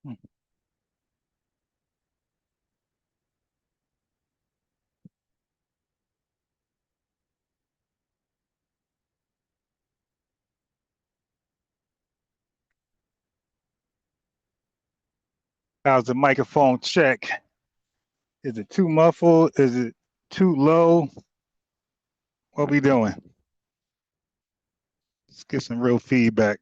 Hmm. How's the microphone check? Is it too muffled? Is it too low? What we doing? Let's get some real feedback.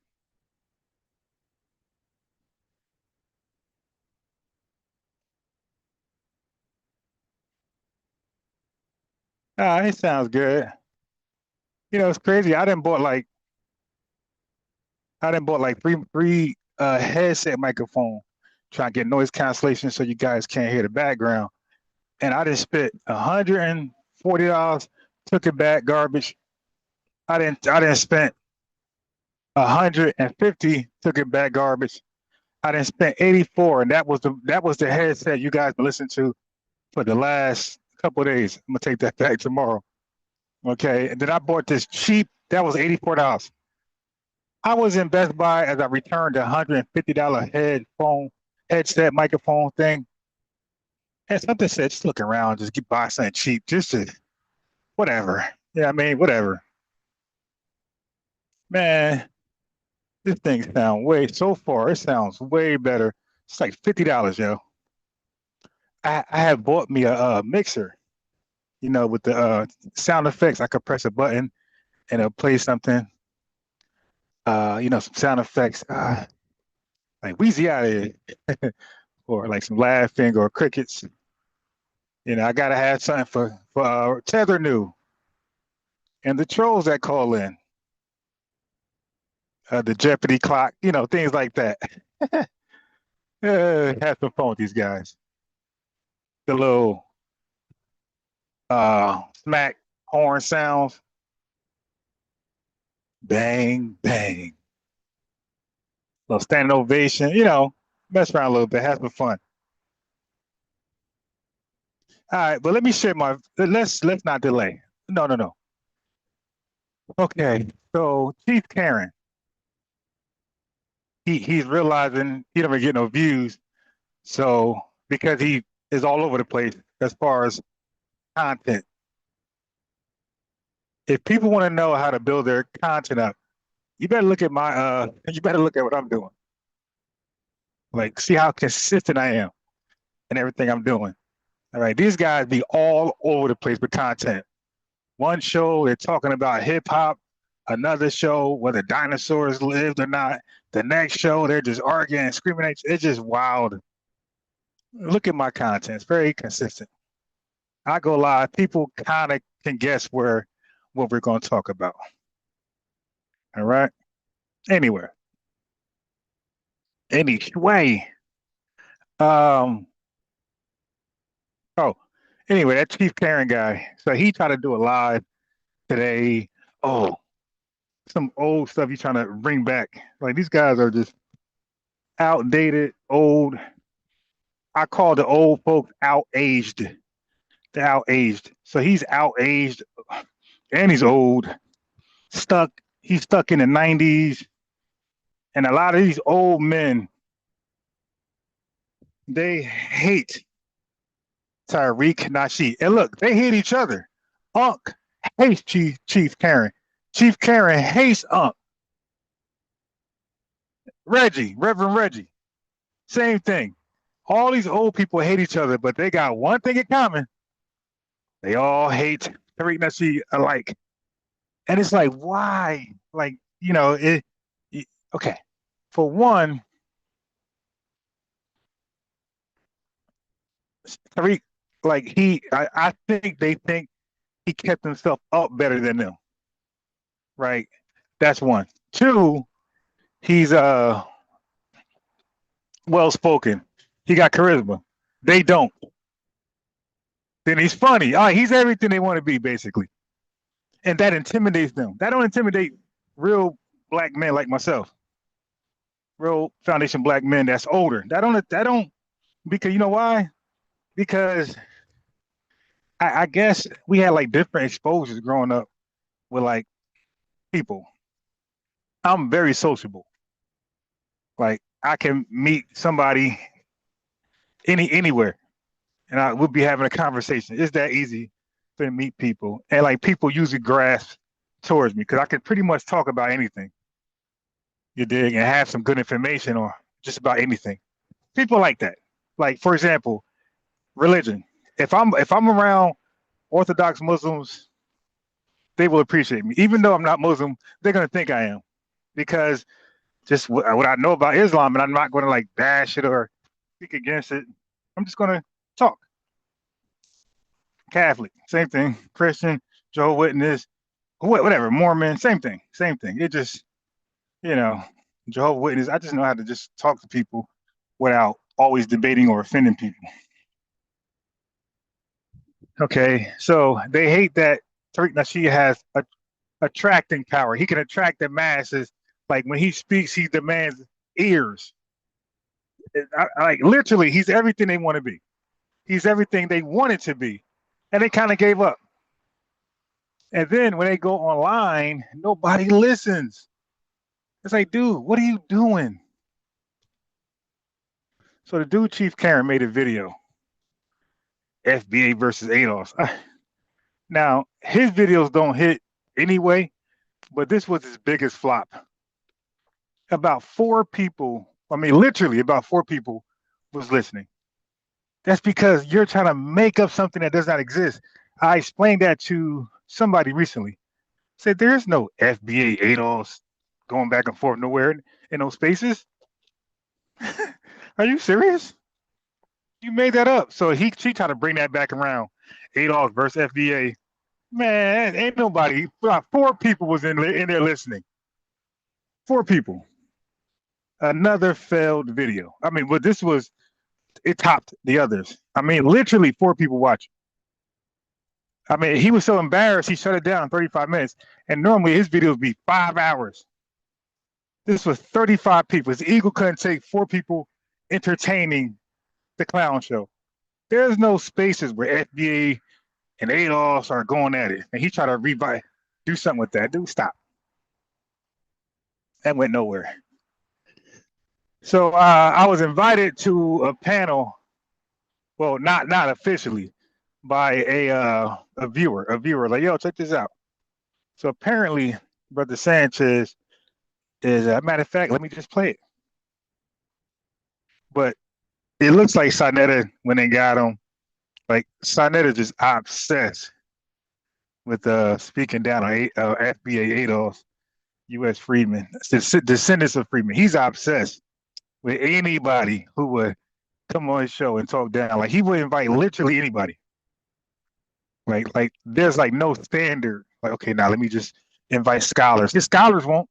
Ah, it sounds good. It's crazy. I didn't bought like three headset microphone trying to get noise cancellation so you guys can't hear the background. And I just spent $140, took it back, garbage. I didn't spent 150, took it back, garbage. I didn't spend 84, and that was the headset you guys been listening to for the last couple of days. I'm gonna take that back tomorrow. Okay. And then I bought this cheap, that was $84. I was in Best Buy as I returned a $150 headset microphone thing. And something said, just look around, just get buy something cheap, just to whatever. Yeah, I mean, whatever. Man, this thing sounds so far, it sounds way better. It's like $50, yo. I have bought me a mixer, with the sound effects. I could press a button and it'll play something, some sound effects, like Wheezy out of here, or like some laughing or crickets. I gotta have something for Tether New and the trolls that call in, the Jeopardy clock, things like that. Have some fun with these guys. The little smack horn sounds, bang bang, little standing ovation. Mess around a little bit, have some fun. All right, but let me share my. Let's not delay. No, no, no. Okay, so Chief Karen, he's realizing he don't get no views, so because he is all over the place as far as content. If people want to know how to build their content up, you better look at you better look at what I'm doing. Like, see how consistent I am in everything I'm doing. All right, these guys be all over the place with content. One show they're talking about hip hop, another show whether dinosaurs lived or not. The next show they're just arguing and screaming. It's just wild. Look at my content; it's very consistent. I go live, people kind of can guess what we're going to talk about. All right. Anywhere, anyway. Um. Oh, anyway, that Chief Karen guy. So he tried to do a live today. Oh, some old stuff he's trying to bring back. Like these guys are just outdated, old. I call the old folks outaged. They're outaged. So he's outaged and he's old. Stuck. He's stuck in the 90s. And a lot of these old men, they hate Tyreek Nasheed. And look, they hate each other. Unc hates Chief Karen. Chief Karen hates Unc. Reggie, Reverend Reggie, same thing. All these old people hate each other, but they got one thing in common. They all hate Tariq Nasheed alike. And it's like, why? Like, okay. For one, Tariq, like I think they think he kept himself up better than them, right? That's one. Two, he's well spoken. He got charisma. They don't. Then he's funny. He's everything they want to be, basically. And that intimidates them. That don't intimidate real black men like myself, real foundation black men that's older. That don't because you know why? Because I guess we had like different exposures growing up with like people. I'm very sociable. Like I can meet somebody anywhere, and I would be having a conversation. It's that easy to meet people, and like people usually grasp towards me because I can pretty much talk about anything. You dig, and have some good information or just about anything. People like that. Like for example, religion. If I'm around Orthodox Muslims, they will appreciate me. Even though I'm not Muslim, they're gonna think I am because just what I know about Islam, and I'm not gonna like bash it or speak against it. I'm just gonna talk. Catholic, same thing. Christian, Jehovah's Witness, whatever. Mormon, same thing. Same thing. It just, you know, Jehovah's Witness. I just know how to just talk to people without always debating or offending people. Okay, so they hate that Tariq Nasheed has attracting power. He can attract the masses. Like when he speaks, he demands ears. Like literally, he's everything they want to be. He's everything they wanted to be, and they kind of gave up. And then when they go online, nobody listens. It's like, dude, what are you doing? So the dude, Chief Karen, made a video, FBA versus ADOS. Now, his videos don't hit anyway, but this was his biggest flop. About 4 people, I mean, literally about 4 people was listening. That's because you're trying to make up something that does not exist. I explained that to somebody recently. Said there's no FBA ADOS going back and forth nowhere in those spaces. Are you serious? You made that up. So she tried to bring that back around. ADOS versus FBA. Man, ain't nobody. 4 people was in there listening. 4 people. Another failed video. I mean, but this was, it topped the others. I mean, literally 4 people watching. I mean, he was so embarrassed, he shut it down in 35 minutes. And normally his videos be 5 hours. This was 35 people. His ego couldn't take 4 people entertaining the clown show. There's no spaces where FBA and ADOS are going at it. And he tried to do something with that. Dude, stop. That went nowhere. So I was invited to a panel, well, not officially, by a viewer. Like, yo, check this out. So apparently, Brother Sanchez is, a matter of fact, let me just play it. But it looks like Sonetta, when they got him, like Sonetta just obsessed with speaking down on FBA ADOS, U.S. freedmen, descendants of freedmen. He's obsessed with anybody who would come on his show and talk down. Like he would invite literally anybody. Like there's like no standard. Like, okay, now let me just invite scholars. His scholars won't.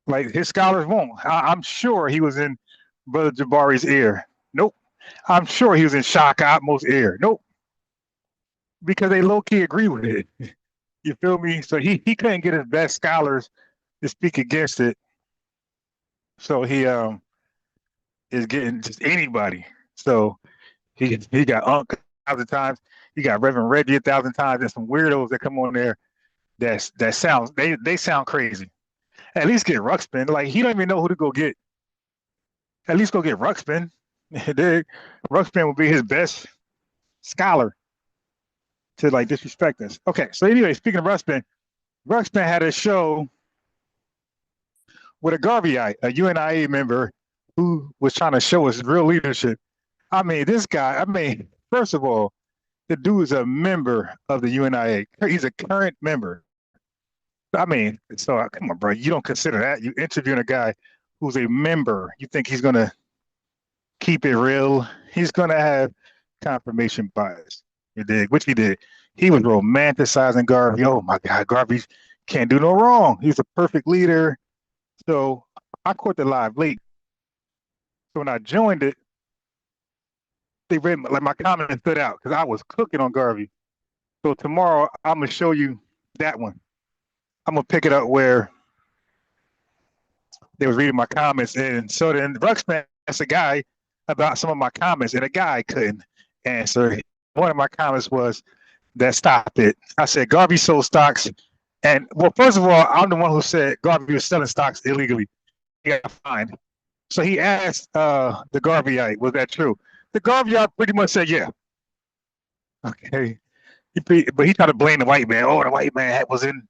Like his scholars won't. I'm sure he was in Brother Jabari's ear. Nope. I'm sure he was in Shaka Atmo's ear. Nope. Because they low-key agree with it. You feel me? So he couldn't get his best scholars to speak against it. So he is getting just anybody. So he got Unc 1,000 times. He got Reverend Reggie 1,000 times, and some weirdos that come on there that sounds they sound crazy. At least get Ruxpin. Like he don't even know who to go get. At least go get Ruxpin. Ruxpin will be his best scholar to like disrespect us. Okay, so anyway, speaking of Ruxpin had a show with a Garveyite, a UNIA member who was trying to show us real leadership. I mean, this guy, first of all, the dude is a member of the UNIA. He's a current member. I mean, so come on, bro. You don't consider that. You interviewing a guy who's a member. You think he's going to keep it real? He's going to have confirmation bias. You dig? Which he did. He was romanticizing Garvey. Oh, my God. Garvey can't do no wrong. He's a perfect leader. So I caught the live late. So when I joined it, they read like my comment stood out because I was cooking on Garvey. So tomorrow I'm gonna show you that one. I'm gonna pick it up where they was reading my comments, and so then Ruxpin asked a guy about some of my comments, and the guy couldn't answer. One of my comments was that stop it. I said Garvey sold stocks, and well, first of all, I'm the one who said Garvey was selling stocks illegally. got fined. So he asked the Garveyite, was that true? The Garveyite pretty much said, yeah. Okay. But he tried to blame the white man. Oh, the white man was in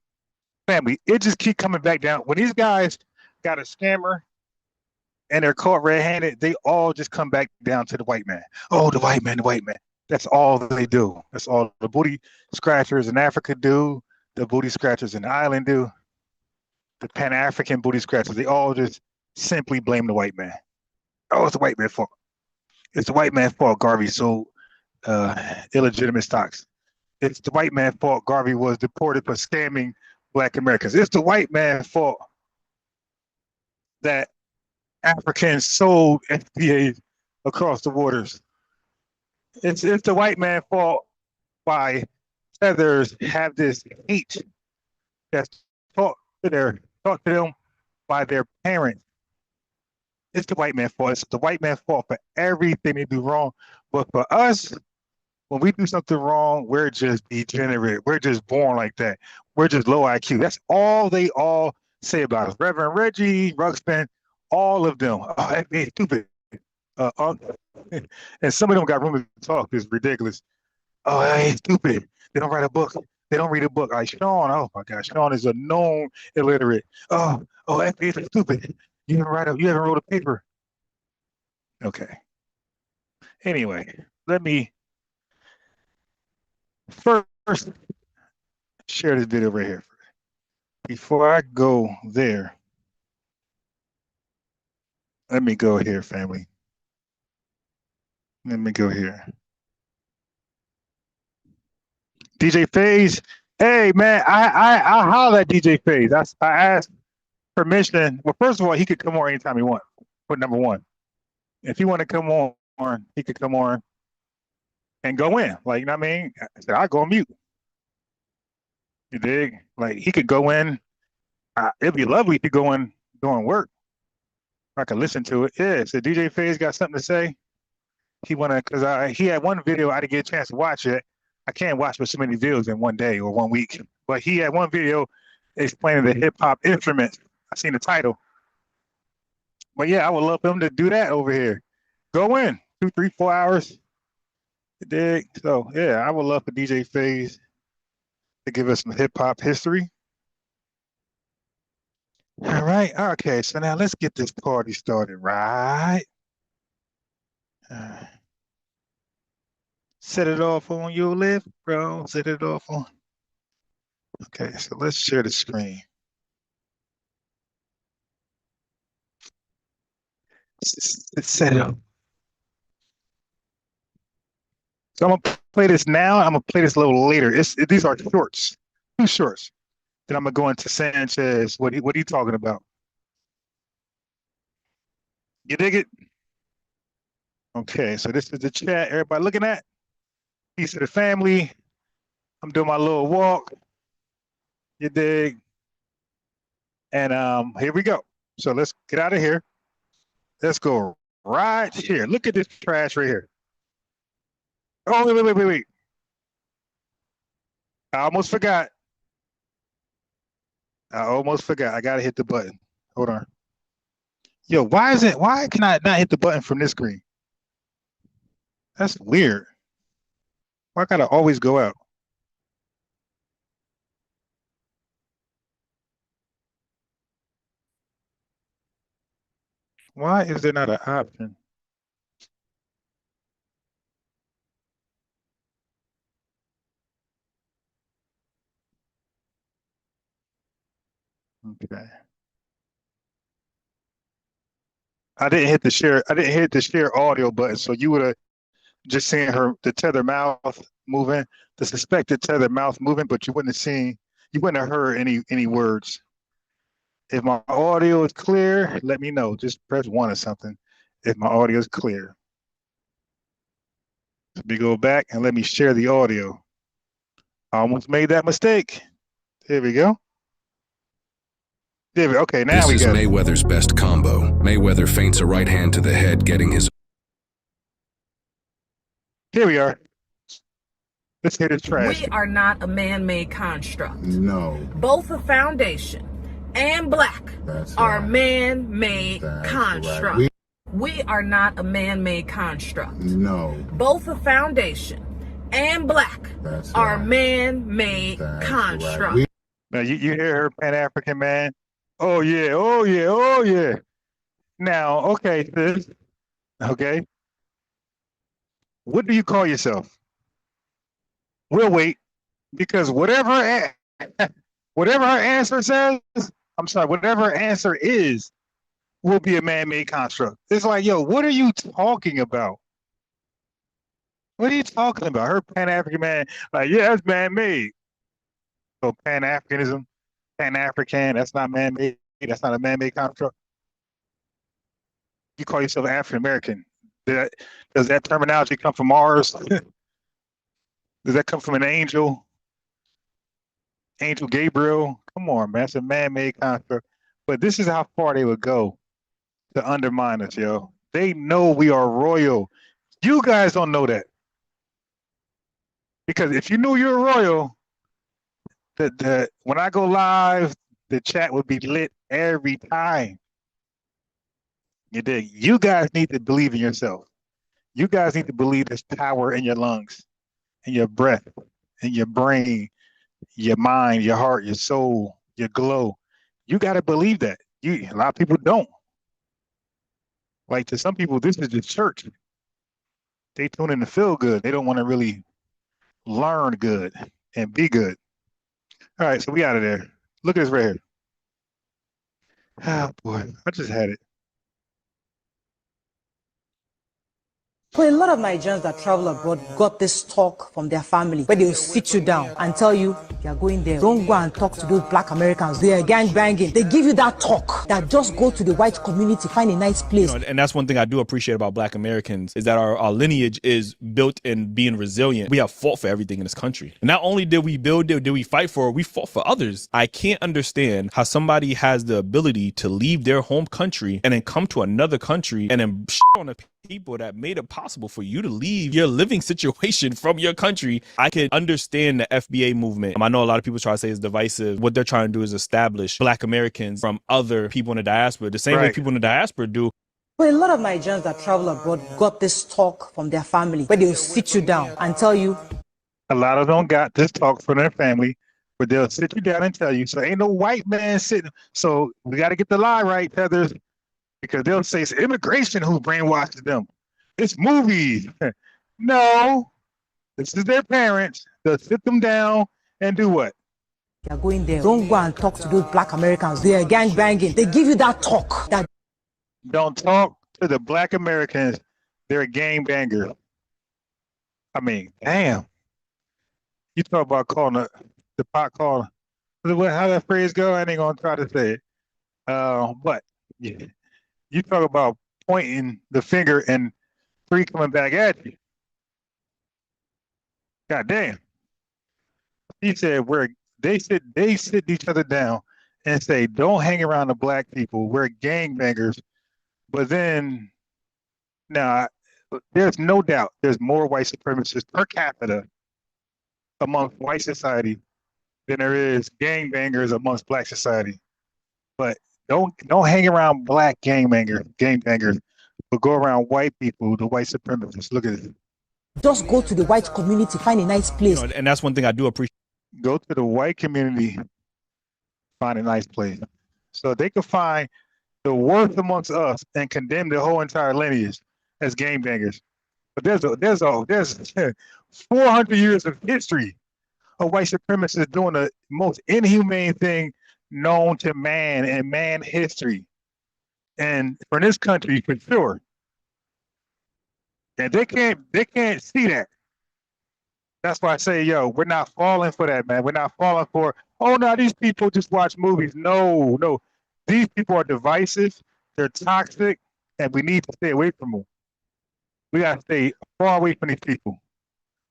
family. It just keep coming back down. When these guys got a scammer and they're caught red-handed, they all just come back down to the white man. Oh, the white man, the white man. That's all they do. That's all the booty scratchers in Africa do. The booty scratchers in the island do. The Pan-African booty scratchers, they all just simply blame the white man. Oh, it's the white man's fault. It's the white man's fault Garvey sold illegitimate stocks. It's the white man's fault Garvey was deported for scamming Black Americans. It's the white man's fault that Africans sold FBA across the waters. It's the white man's fault why others have this hate that's taught to them by their parents. It's the white man's fault. It's the white man's fault for everything they do wrong. But for us, when we do something wrong, we're just degenerate. We're just born like that. We're just low IQ. That's all they all say about us. Reverend Reggie, Ruxpin, all of them. Oh, that man's stupid. And some of them got room to talk. It's ridiculous. Oh, that ain't stupid. They don't write a book. They don't read a book. Like Sean, oh my gosh, Sean is a known illiterate. Oh, FBA is stupid. You haven't wrote a paper. Okay. Anyway, let me first share this video right here. Before I go there, let me go here, family. Let me go here. DJ FaZe, hey man, I holler at DJ FaZe. I asked permission. Well, first of all, he could come on anytime he wants. For number one, if he want to come on, he could come on and go in. Like, you know what I mean? I said, I'll go on mute. You dig? Like, he could go in. It'd be lovely if he go in doing work. I could listen to it. Yeah, so DJ FaZe got something to say. He had one video, I didn't get a chance to watch it. I can't watch but so many videos in one day or 1 week. But he had one video explaining the hip hop instruments. I seen the title. But yeah, I would love him to do that over here. Go in 2, 3, 4 hours. You dig? So yeah, I would love for DJ FaZe to give us some hip hop history. All right. Okay. So now let's get this party started, right? Set it off on your left, bro. Set it off on. Okay. So let's share the screen. Let's set it up. So I'm gonna play this now. I'm gonna play this a little later. These are shorts, 2 shorts. Then I'm gonna go into Sanchez. What are you talking about? You dig it? Okay, so this is the chat. Everybody looking at? Peace to the family. I'm doing my little walk. You dig? And here we go. So let's get out of here. Let's go right here. Look at this trash right here. Oh, wait. I almost forgot. I gotta hit the button. Hold on. Yo, why can I not hit the button from this screen? That's weird. Why gotta always go out? Why is there not an option? Okay. I didn't hit the share audio button, so you would have just seen the tether mouth moving, the suspected tether mouth moving, but you wouldn't have heard any words. If my audio is clear, let me know. Just press 1 or something if my audio is clear. Let me go back and let me share the audio. I almost made that mistake. There we go. Okay, now we got it. This is Mayweather's best combo. Mayweather feints a right hand to the head, getting his... Here we are. Let's hit the trash. We are not a man-made construct. No. Both a foundation and black are man-made constructs. We are not a man-made construct. No. Both the foundation and black are man-made constructs. Right. Now you hear her, Pan-African man? Oh yeah, oh yeah, oh yeah. Now, okay, sis. Okay. What do you call yourself? We'll wait, because whatever whatever her answer says, I'm sorry, whatever her answer is, will be a man-made construct. It's like, yo, what are you talking about? What are you talking about? Her Pan-African man, like, yeah, that's man-made. So Pan-Africanism, Pan-African, that's not man-made. That's not a man-made construct. You call yourself African-American. Does that terminology come from Mars? Does that come from an angel? Angel Gabriel? Come on, man. It's a man-made construct. But this is how far they would go to undermine us, yo. They know we are royal. You guys don't know that. Because if you knew you're royal, when I go live, the chat would be lit every time. You dig? You guys need to believe in yourself. You guys need to believe there's power in your lungs, in your breath, in your brain, your mind, your heart, your soul, your glow. You got to believe that. A lot of people don't. Like, to some people, this is the church. They tune in to feel good. They don't want to really learn good and be good. All right, so we out of there. Look at this right here. Oh boy, I just had it. For a lot of Nigerians that travel abroad got this talk from their family where they will sit you down and tell you, you're going there, don't go and talk to those black Americans, they are gang banging. They give you that talk that just go to the white community, find a nice place. And that's one thing I do appreciate about black Americans is that our lineage is built in being resilient. We have fought for everything in this country. And not only did we build it, did we fight for it, we fought for others. I can't understand how somebody has the ability to leave their home country and then come to another country and then shit on the people that made it possible for you to leave your living situation from your country. I can understand the FBA movement. I know a lot of people try to say it's divisive. What they're trying to do is establish black Americans from other people in the diaspora, the same way people in the diaspora do. For a lot of Nigerians that travel abroad got this talk from their family where they will sit you down and tell you. A lot of them got this talk from their family, but they'll sit you down and tell you, so ain't no white man sitting. So we got to get the lie right, Tethers. Because they'll say it's immigration who brainwashes them. It's movies. No, this is their parents. They'll sit them down and do what? You're going there, don't go and talk to those black Americans, they are gang banging. They give you that talk. Don't talk to the black Americans, they're gang bangers. I mean, damn. You talk about calling the pot caller. How that phrase go? I ain't gonna try to say it. But yeah. You talk about pointing the finger and three coming back at you. God damn. He said they sit each other down and say, don't hang around the black people. We're gangbangers. But then now there's no doubt there's more white supremacists per capita amongst white society than there is gangbangers amongst black society. But don't hang around black gangbangers, but go around white people, the white supremacists. Look at it. Just go to the white community, find a nice place. And that's one thing I do appreciate. Go to the white community, find a nice place. So they could find the worst amongst us and condemn the whole entire lineage as gangbangers. But there's 400 years of history of white supremacists doing the most inhumane thing known to man and man history, and for this country for sure. And they can't see that. That's why I say, yo, we're not falling for that, man. We're not falling for, oh no, these people just watch movies. No, these people are divisive, they're toxic, and we need to stay away from them. We gotta stay far away from these people.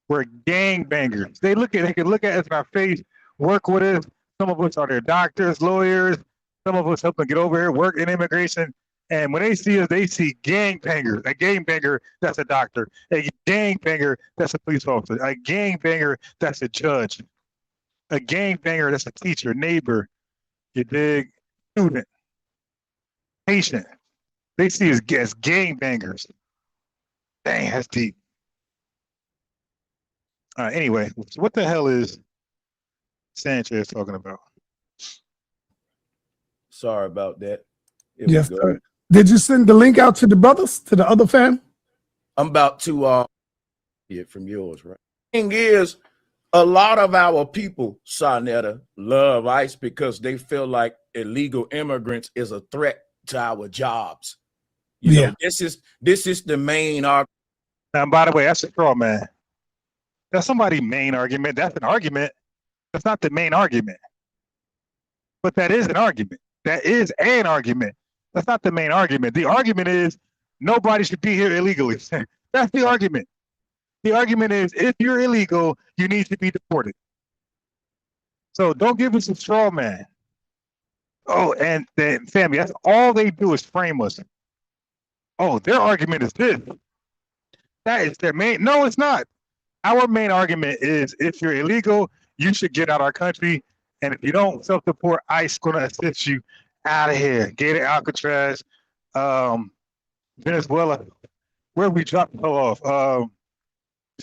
We're gangbangers. They can look at us in our face, work with us. Some of us are their doctors, lawyers. Some of us help them get over here, work in immigration. And when they see us, they see gangbangers. A gangbanger, that's a doctor. A gangbanger, that's a police officer. A gangbanger, that's a judge. A gangbanger, that's a teacher, neighbor. You dig? student, patient. They see us as gangbangers. Dang, that's deep. Anyway, what the hell is Sanchez talking about? Sorry about that. Here Yes, sir. Did you send the link out to the brothers, to the other fam? I'm about to hear from yours, right? Thing is, a lot of our people, Sonetta, love ICE because they feel like illegal immigrants is a threat to our jobs. You know, this is the main argument. Now, by the way, that's a straw man. That's somebody's main argument. That's an argument. That's not the main argument. But that is an argument. That is an argument. That's not the main argument. The argument is nobody should be here illegally. That's the argument. The argument is if you're illegal, you need to be deported. So don't give us a straw man. Oh, and then family, that's all they do is frame us. Oh, their argument is this. That is their main. No, it's not. Our main argument is if you're illegal, you should get out of our country. And if you don't self-deport, ICE going to assist you out of here. Get it, Alcatraz, Venezuela. Where we dropped the hell off?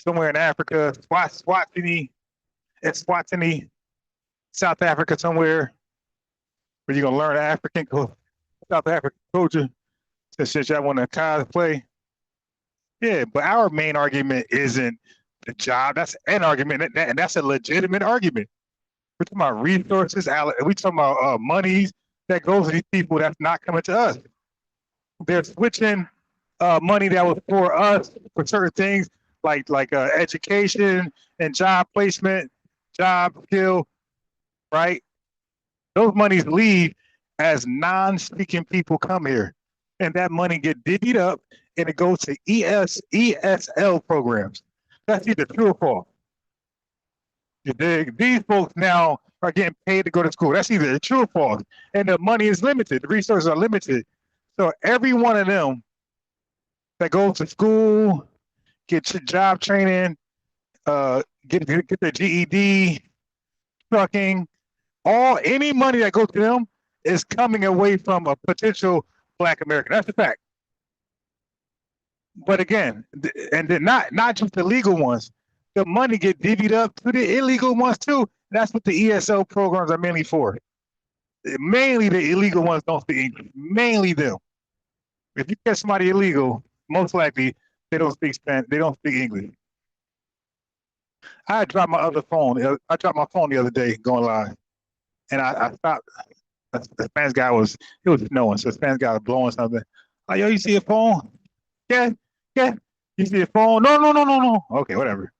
Somewhere in Africa, Swatini, South Africa, somewhere where you're gonna learn South African culture. Since y'all want to cosplay, yeah. But our main argument isn't the job. That's an argument, and that's a legitimate argument. We're talking about resources. We're talking about monies that goes to these people that's not coming to us. They're switching money that was for us for certain things like education and job placement, job skill, right? Those monies leave as non-speaking people come here, and that money get divvied up and it goes to ESL programs. That's either true or false. You dig? These folks now are getting paid to go to school. That's either true or false. And the money is limited. The resources are limited. So every one of them that goes to school, get your job training, get their GED, trucking, any money that goes to them is coming away from a potential Black American. That's the fact. But again, and not just the legal ones, the money get divvied up to the illegal ones too. That's what the ESL programs are mainly for. Mainly the illegal ones don't speak English. Mainly them. If you catch somebody illegal, most likely they don't speak Spanish. They don't speak English. I dropped my other phone. I dropped my phone the other day going live, and I stopped. The Spanish guy it was snowing, so the Spanish guy was blowing something. Like, yo, you see a phone? Yeah. You see a phone? No. Okay, whatever.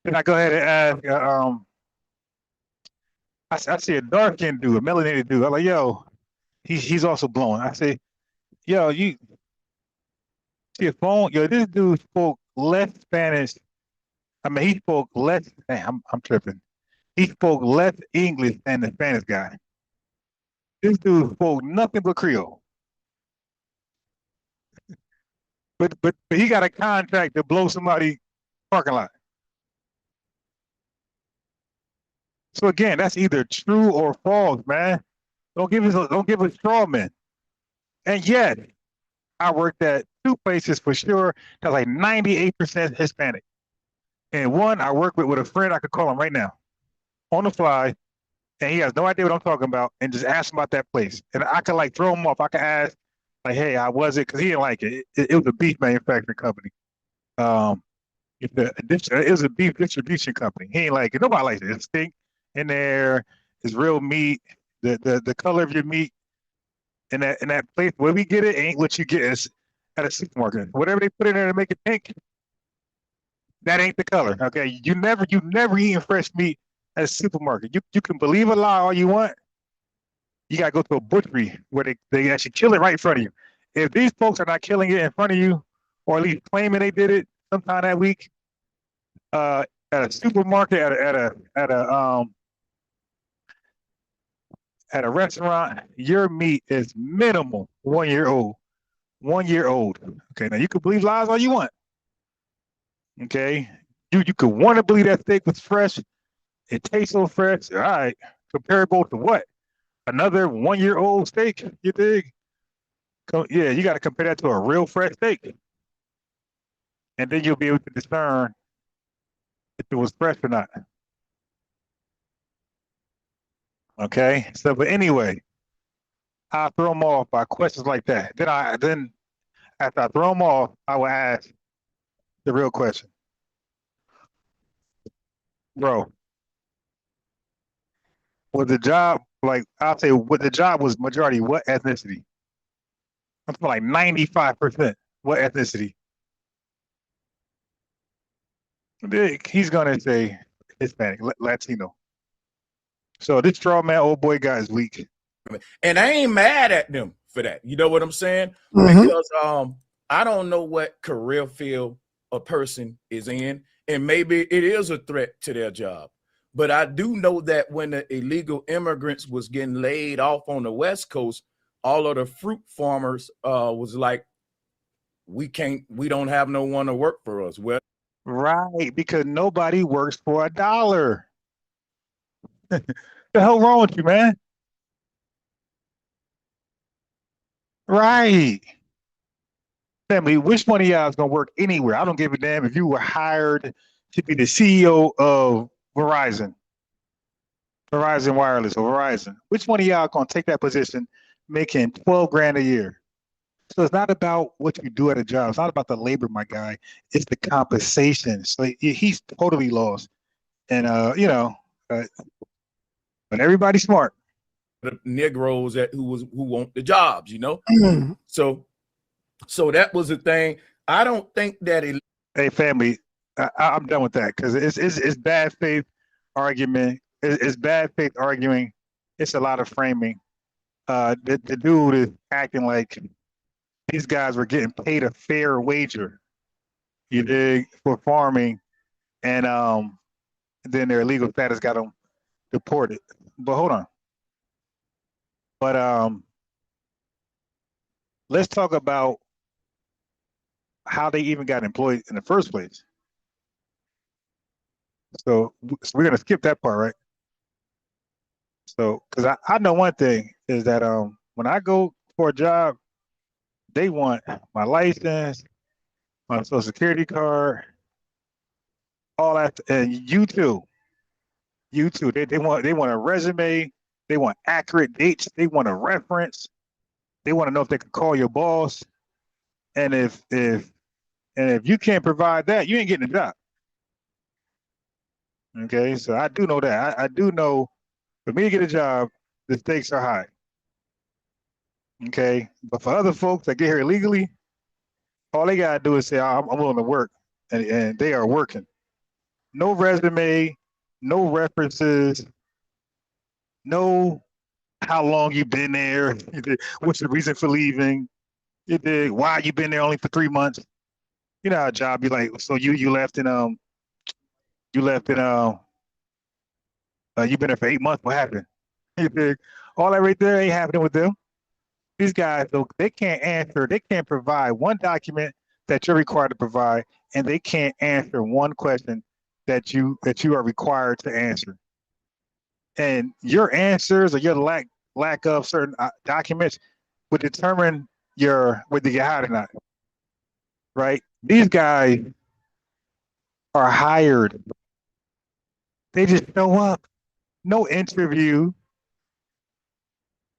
Then I go ahead and ask. I see a dark-skinned dude, a melanated dude. I'm like, yo, he's also blowing. I say, yo, you see a phone? Yo, this dude spoke less Spanish. I mean, he spoke less. Damn, I'm tripping. He spoke less English than the Spanish guy. This dude spoke nothing but Creole. But he got a contract to blow somebody's parking lot. So again, that's either true or false, man. Don't give us straw men. And yet, I worked at two places for sure that's like 98% Hispanic. And one I work with a friend, I could call him right now on the fly, and he has no idea what I'm talking about, and just ask him about that place. And I could like throw him off. I could ask, like, hey, how was it? Because he didn't like it. It was a beef manufacturing company. It was a beef distribution company. He ain't like it. Nobody likes it. It's stink in there. It's real meat. The color of your meat in that place where we get it ain't what you get at a supermarket. Whatever they put in there to make it pink, that ain't the color. Okay, you never eaten fresh meat at a supermarket. You can believe a lie all you want. You gotta go to a butchery where they actually kill it right in front of you. If these folks are not killing it in front of you, or at least claiming they did it sometime that week, at a supermarket, at a restaurant, your meat is minimal 1 year old. 1 year old. Okay, now you can believe lies all you want. Okay, you could want to believe that steak was fresh. It tastes so fresh. All right, comparable to what? Another 1-year-old steak, you dig? Yeah, you got to compare that to a real fresh steak. And then you'll be able to discern if it was fresh or not. Okay. So, but anyway, I throw them off by questions like that. Then after I throw them off, I will ask the real question, bro. Was the job like I'll say what the job was majority what ethnicity? I'm talking like 95%. What ethnicity? He's gonna say Hispanic, Latino. So this straw man old boy guy is weak. And I ain't mad at them for that. You know what I'm saying? Mhm. Because I don't know what career field a person is in, and maybe it is a threat to their job. But I do know that when the illegal immigrants was getting laid off on the West Coast, all of the fruit farmers was like, we don't have no one to work for us. Well, Right, because nobody works for $1. The hell wrong with you, man? Right. Family, which one of y'all is gonna work anywhere? I don't give a damn if you were hired to be the CEO of Verizon, Verizon Wireless or Verizon. Which one of y'all gonna take that position making 12 grand a year? So it's not about what you do at a job. It's not about the labor, my guy. It's the compensation. So he's totally lost. And but everybody's smart. the Negroes who want the jobs, you know. Mhm. So that was the thing. I don't think that it. Hey, family, I'm done with that because it's bad faith argument. It's bad faith arguing. It's a lot of framing. The dude is acting like these guys were getting paid a fair wager, you dig, for farming, and then their legal status got them deported. But hold on. But let's talk about how they even got employed in the first place. So we're gonna skip that part, right? So, because I know one thing is that when I go for a job, they want my license, my social security card, all that, and you too. They want a resume, they want accurate dates, they want a reference, they want to know if they can call your boss, and if you can't provide that, you ain't getting a job. Okay, so I do know that. I do know for me to get a job, the stakes are high. Okay, but for other folks that get here illegally, all they gotta do is say, I'm willing to work," and they are working. No resume, no references, no how long you been there, what's the reason for leaving, why you been there only for 3 months. You know how a job be like, so you left in you left in you been there for 8 months. What happened? All that right there ain't happening with them. These guys, though, they can't answer. They can't provide one document that you're required to provide, and they can't answer one question that you are required to answer. And your answers or your lack of certain documents would determine whether you get hired or not. Right? These guys are hired. They just show up. No interview.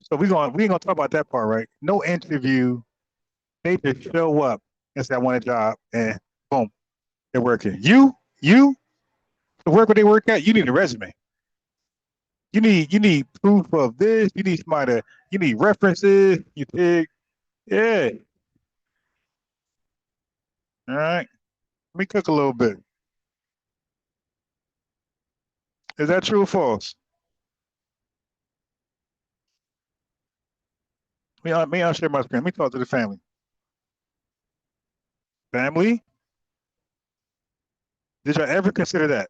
So we gonna talk about that part, right? No interview. They just show up and say, I want a job, and boom, they're working. You, the work where they work at, you need a resume. You need proof of this. You need somebody. You need references. You dig? Yeah. All right. Let me cook a little bit. Is that true or false? I'll share my screen. Let me talk to the family. Family, did you ever consider that?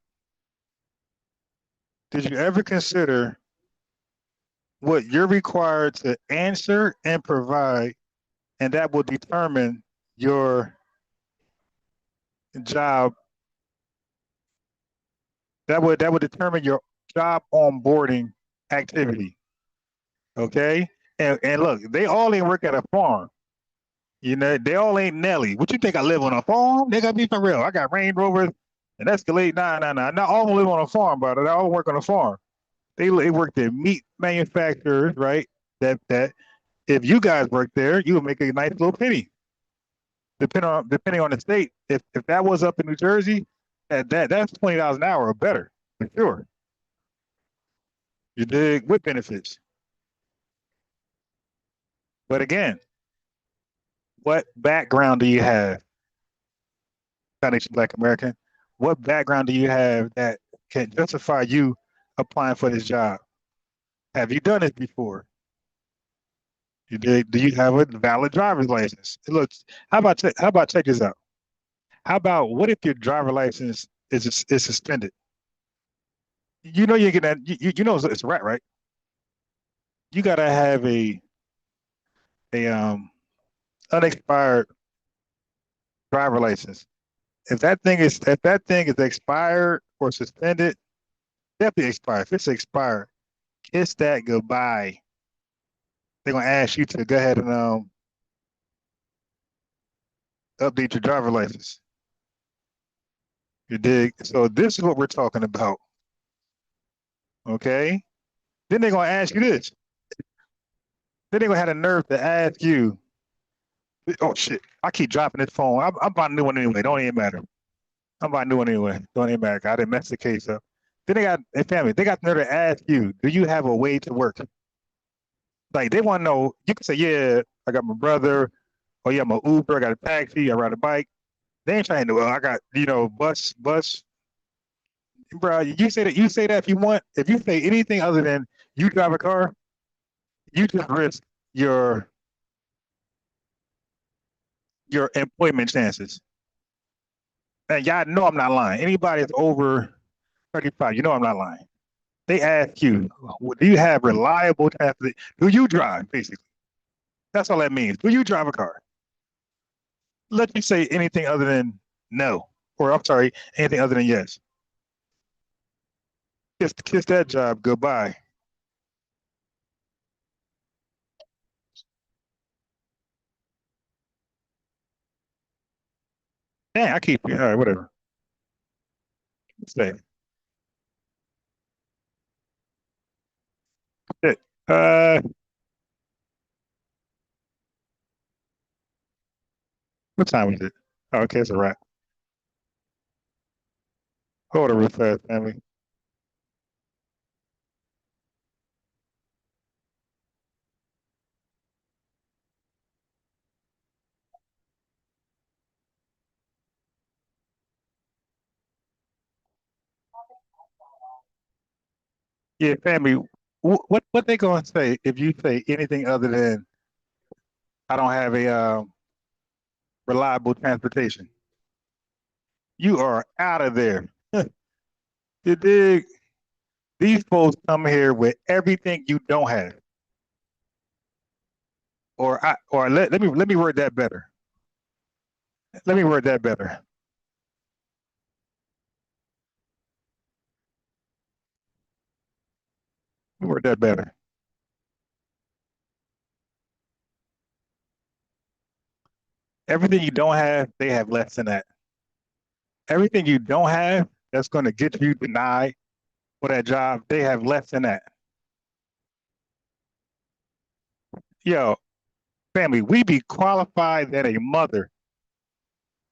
Did you ever consider what you're required to answer and provide, and that will determine your job. That would determine your job onboarding activity. Okay, and look, they all ain't work at a farm. You know, they all ain't Nelly. What you think I live on a farm? They gotta be for real. I got Range Rovers and Escalade. Nah, nah, nah. Not all live on a farm, brother. They all work on a farm. They work at meat manufacturers, right? That if you guys work there, you would make a nice little penny. Depending on the state. If that was up in New Jersey, that's $20 an hour or better for sure. You dig, with benefits. But again, what background do you have, Foundation Black American? What background do you have that can justify you applying for this job? Have you done it before? You did. Do you have a valid driver's license? Look, how about check this out? How about what if your driver license is suspended? You know you're gonna you know it's a rat, right? You gotta have a unexpired driver license. If that thing is expired or suspended, definitely expired. If it's expired, kiss that goodbye. They're gonna ask you to go ahead and update your driver license. You dig? So this is what we're talking about. Okay? Then they're gonna ask you this. Then they're gonna have the nerve to ask you, oh shit, I keep dropping this phone. I'm buying a new one anyway. Don't even matter. I'm buying a new one anyway. Don't even matter. I didn't mess the case up. Then they got a family. They got the nerve to ask you, do you have a way to work? Like they want to know. You can say, yeah, I got my brother. Oh yeah, I'm a Uber. I got a taxi. I ride a bike. They ain't trying to. Well, I got bus. Bro, you say that. You say that if you want. If you say anything other than you drive a car, you just risk your employment chances. And y'all know I'm not lying. Anybody that's over 35, you know I'm not lying. They ask you, do you have reliable transportation? Do you drive, basically? That's all that means. Do you drive a car? Let you say anything other than no. Or I'm sorry, anything other than yes. Kiss that job goodbye. Dang, I keep all right, whatever. Say it. What time is it? Oh, okay, it's a wrap. Hold it real fast, family. Yeah, family. What they gonna say if you say anything other than I don't have a reliable transportation? You are out of there. You dig? These folks come here with everything you don't have. Or let me word that better. Let me word that better. Let me word that better. Everything you don't have, they have less than that. Everything you don't have that's going to get you denied for that job, they have less than that. Yo, family, we be qualified than a mother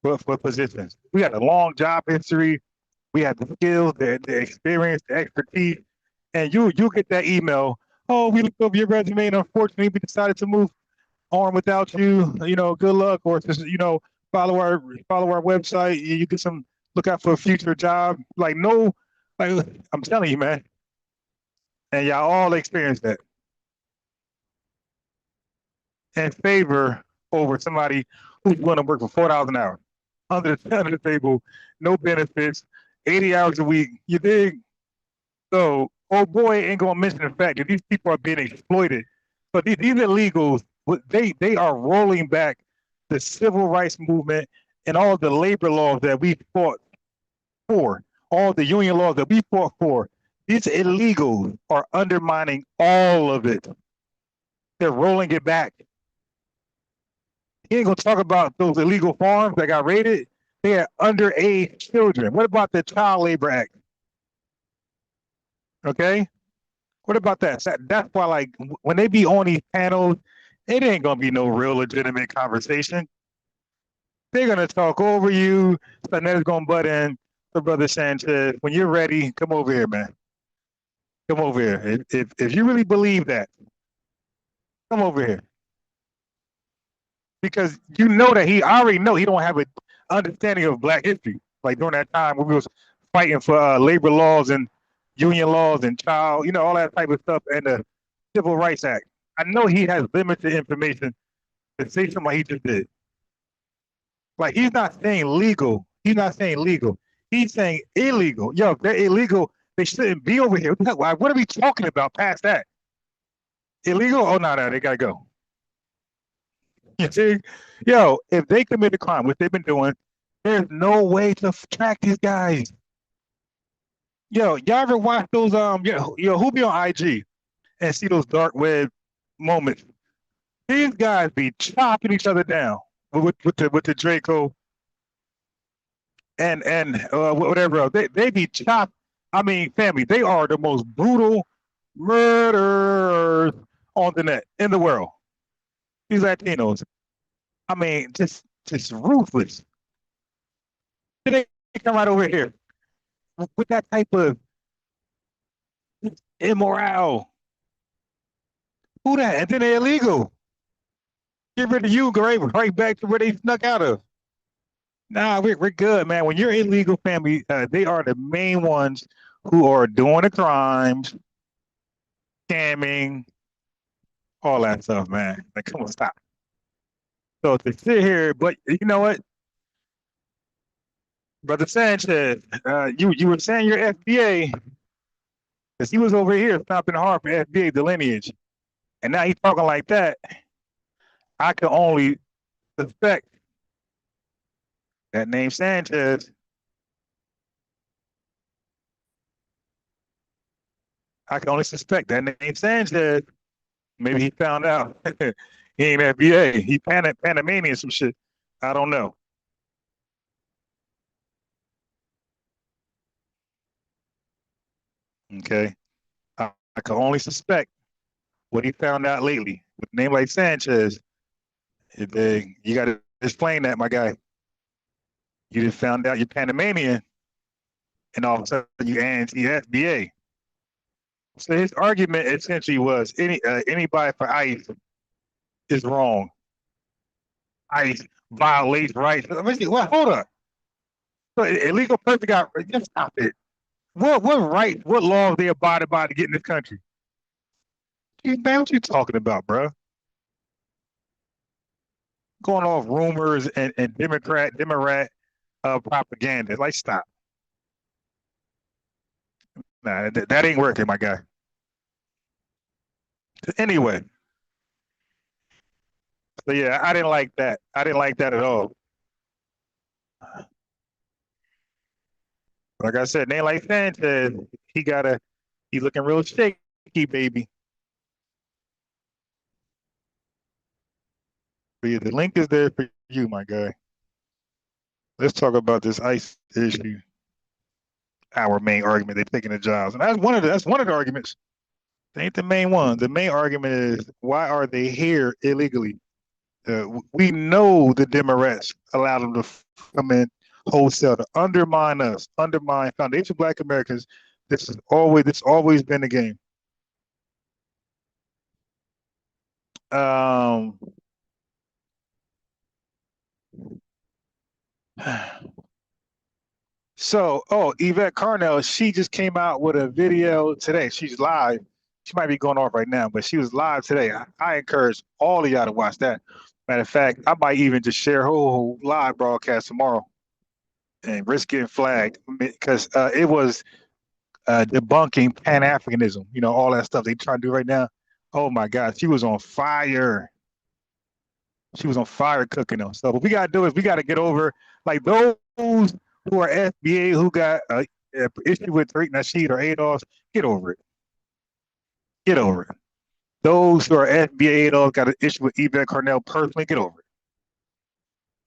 for positions. We got a long job history. We have the skills, the experience, the expertise, and you get that email. Oh, we looked over your resume, and unfortunately, we decided to move on without you. You know, good luck, or just follow our website. You get some look out for a future job. Like no, like I'm telling you, man, and y'all all experience that and favor over somebody who's going to work for $4 an hour under the table, no benefits, 80 hours a week. You dig? So, oh boy, ain't gonna mention the fact that these people are being exploited. But these illegals, they are rolling back the civil rights movement and all the labor laws that we fought for, all the union laws that we fought for. These illegals are undermining all of it. They're rolling it back. He ain't gonna talk about those illegal farms that got raided. They had underage children. What about the Child Labor Act? Okay, what about that? That's why, like, when they be on these panels, it ain't gonna be no real legitimate conversation. They're gonna talk over you. Soneta's gonna butt in. So, Brother Sanchez, when you're ready, come over here, man. Come over here. If you really believe that, come over here. Because you know that I already know he don't have an understanding of Black history. Like during that time when we was fighting for labor laws and union laws and child, all that type of stuff, and the Civil Rights Act. I know he has limited information to say something like he just did. Like, he's not saying legal. He's not saying legal. He's saying illegal. Yo, if they're illegal, they shouldn't be over here. What are we talking about past that? Illegal? Oh, no, they gotta go. You see? Yo, if they commit a crime, which they've been doing, there's no way to track these guys. Yo, y'all ever watch those who be on IG and see those dark web moments? These guys be chopping each other down with the Draco and whatever else. They be chopped. I mean, family, they are the most brutal murderers on the net in the world. These Latinos. I mean, just ruthless. They come right over here with that type of immoral. Who that? And then they're illegal. Get rid of you, go right back to where they snuck out of. Nah, we're good, man. When you're illegal, family, they are the main ones who are doing the crimes, scamming, all that stuff, man. Like, come on, stop. So to sit here, but you know what, Brother Sanchez, you were saying you're FBA, because he was over here stomping hard for FBA, the lineage, and now he's talking like that. I can only suspect that name Sanchez. I can only suspect that name Sanchez. Maybe he found out he ain't FBA. He Panamanian some shit. I don't know. Okay. I can only suspect what he found out lately. With a name like Sanchez, you got to explain that, my guy. You just found out you're Panamanian, and all of a sudden you anti-FBA. So his argument essentially was anybody for ICE is wrong. ICE violates rights. Well, hold up. So illegal person got, just stop it. What rights, what laws they abided by to get in this country? Man, what you talking about, bro? Going off rumors and Democrat propaganda. Like, stop. Nah, that ain't working, my guy. Anyway. So yeah, I didn't like that. I didn't like that at all. Like I said, name like Sanchez, he's looking real shaky, baby. But yeah, the link is there for you, my guy. Let's talk about this ICE issue. Our main argument, they're taking the jobs. And that's one of the arguments. It ain't the main one. The main argument is, why are they here illegally? We know the Democrats allowed them to come in wholesale to undermine us, undermine foundation Black Americans. This always been the game. So, Yvette Carnell, she just came out with a video today. She's live. She might be going off right now, but she was live today. I encourage all of y'all to watch that. Matter of fact, I might even just share her whole live broadcast tomorrow and risk getting flagged, because it was debunking Pan-Africanism, all that stuff they trying to do right now. Oh my God, she was on fire. She was on fire cooking them. So what we got to do is we got to get over, like, those who are FBA who got an issue with Tariq Nasheed or ADOS. Get over it. Get over it. those who are FBA and all got an issue with Yvette Carnell personally, get over it.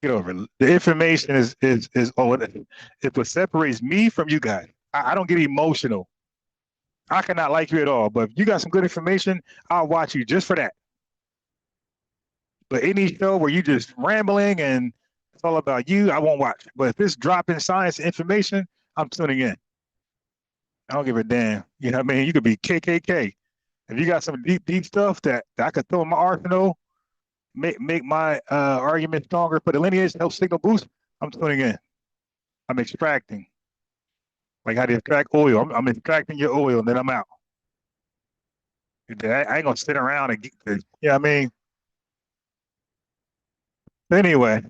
Get over it. The information is it's what separates me from you guys. I don't get emotional. I cannot like you at all, but if you got some good information, I'll watch you just for that. But any show where you just rambling and it's all about you, I won't watch. But if it's dropping science information, I'm tuning in. I don't give a damn. You know what I mean? You could be KKK. If you got some deep stuff that I could throw in my arsenal, make my argument stronger for the lineage, help signal boost, I'm tuning in. I'm extracting. Like how they extract oil. I'm extracting your oil and then I'm out. I ain't gonna sit around and get this. You know what I mean? Anyway,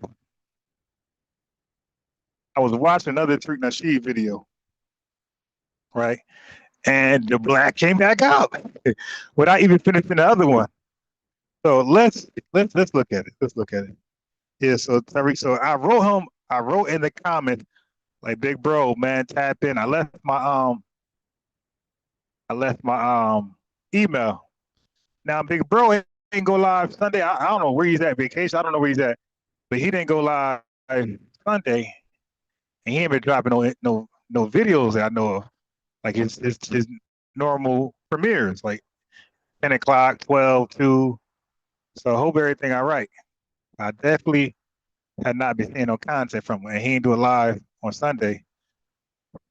I was watching another Tariq Nasheed video, right? And the black came back up without even finishing the other one. So let's look at it. Let's look at it. Yeah, so Tariq, so I wrote in the comments, like, big bro, man, tap in. I left my email. Now big bro ain't go live Sunday. I don't know where he's at, vacation. I don't know where he's at. But he didn't go live Sunday. And he ain't been dropping no videos that I know of. Like his normal premieres, like 10 o'clock, 12, 2. So I hope everything all right. I definitely had not been seeing no content from him. And he ain't do it live on Sunday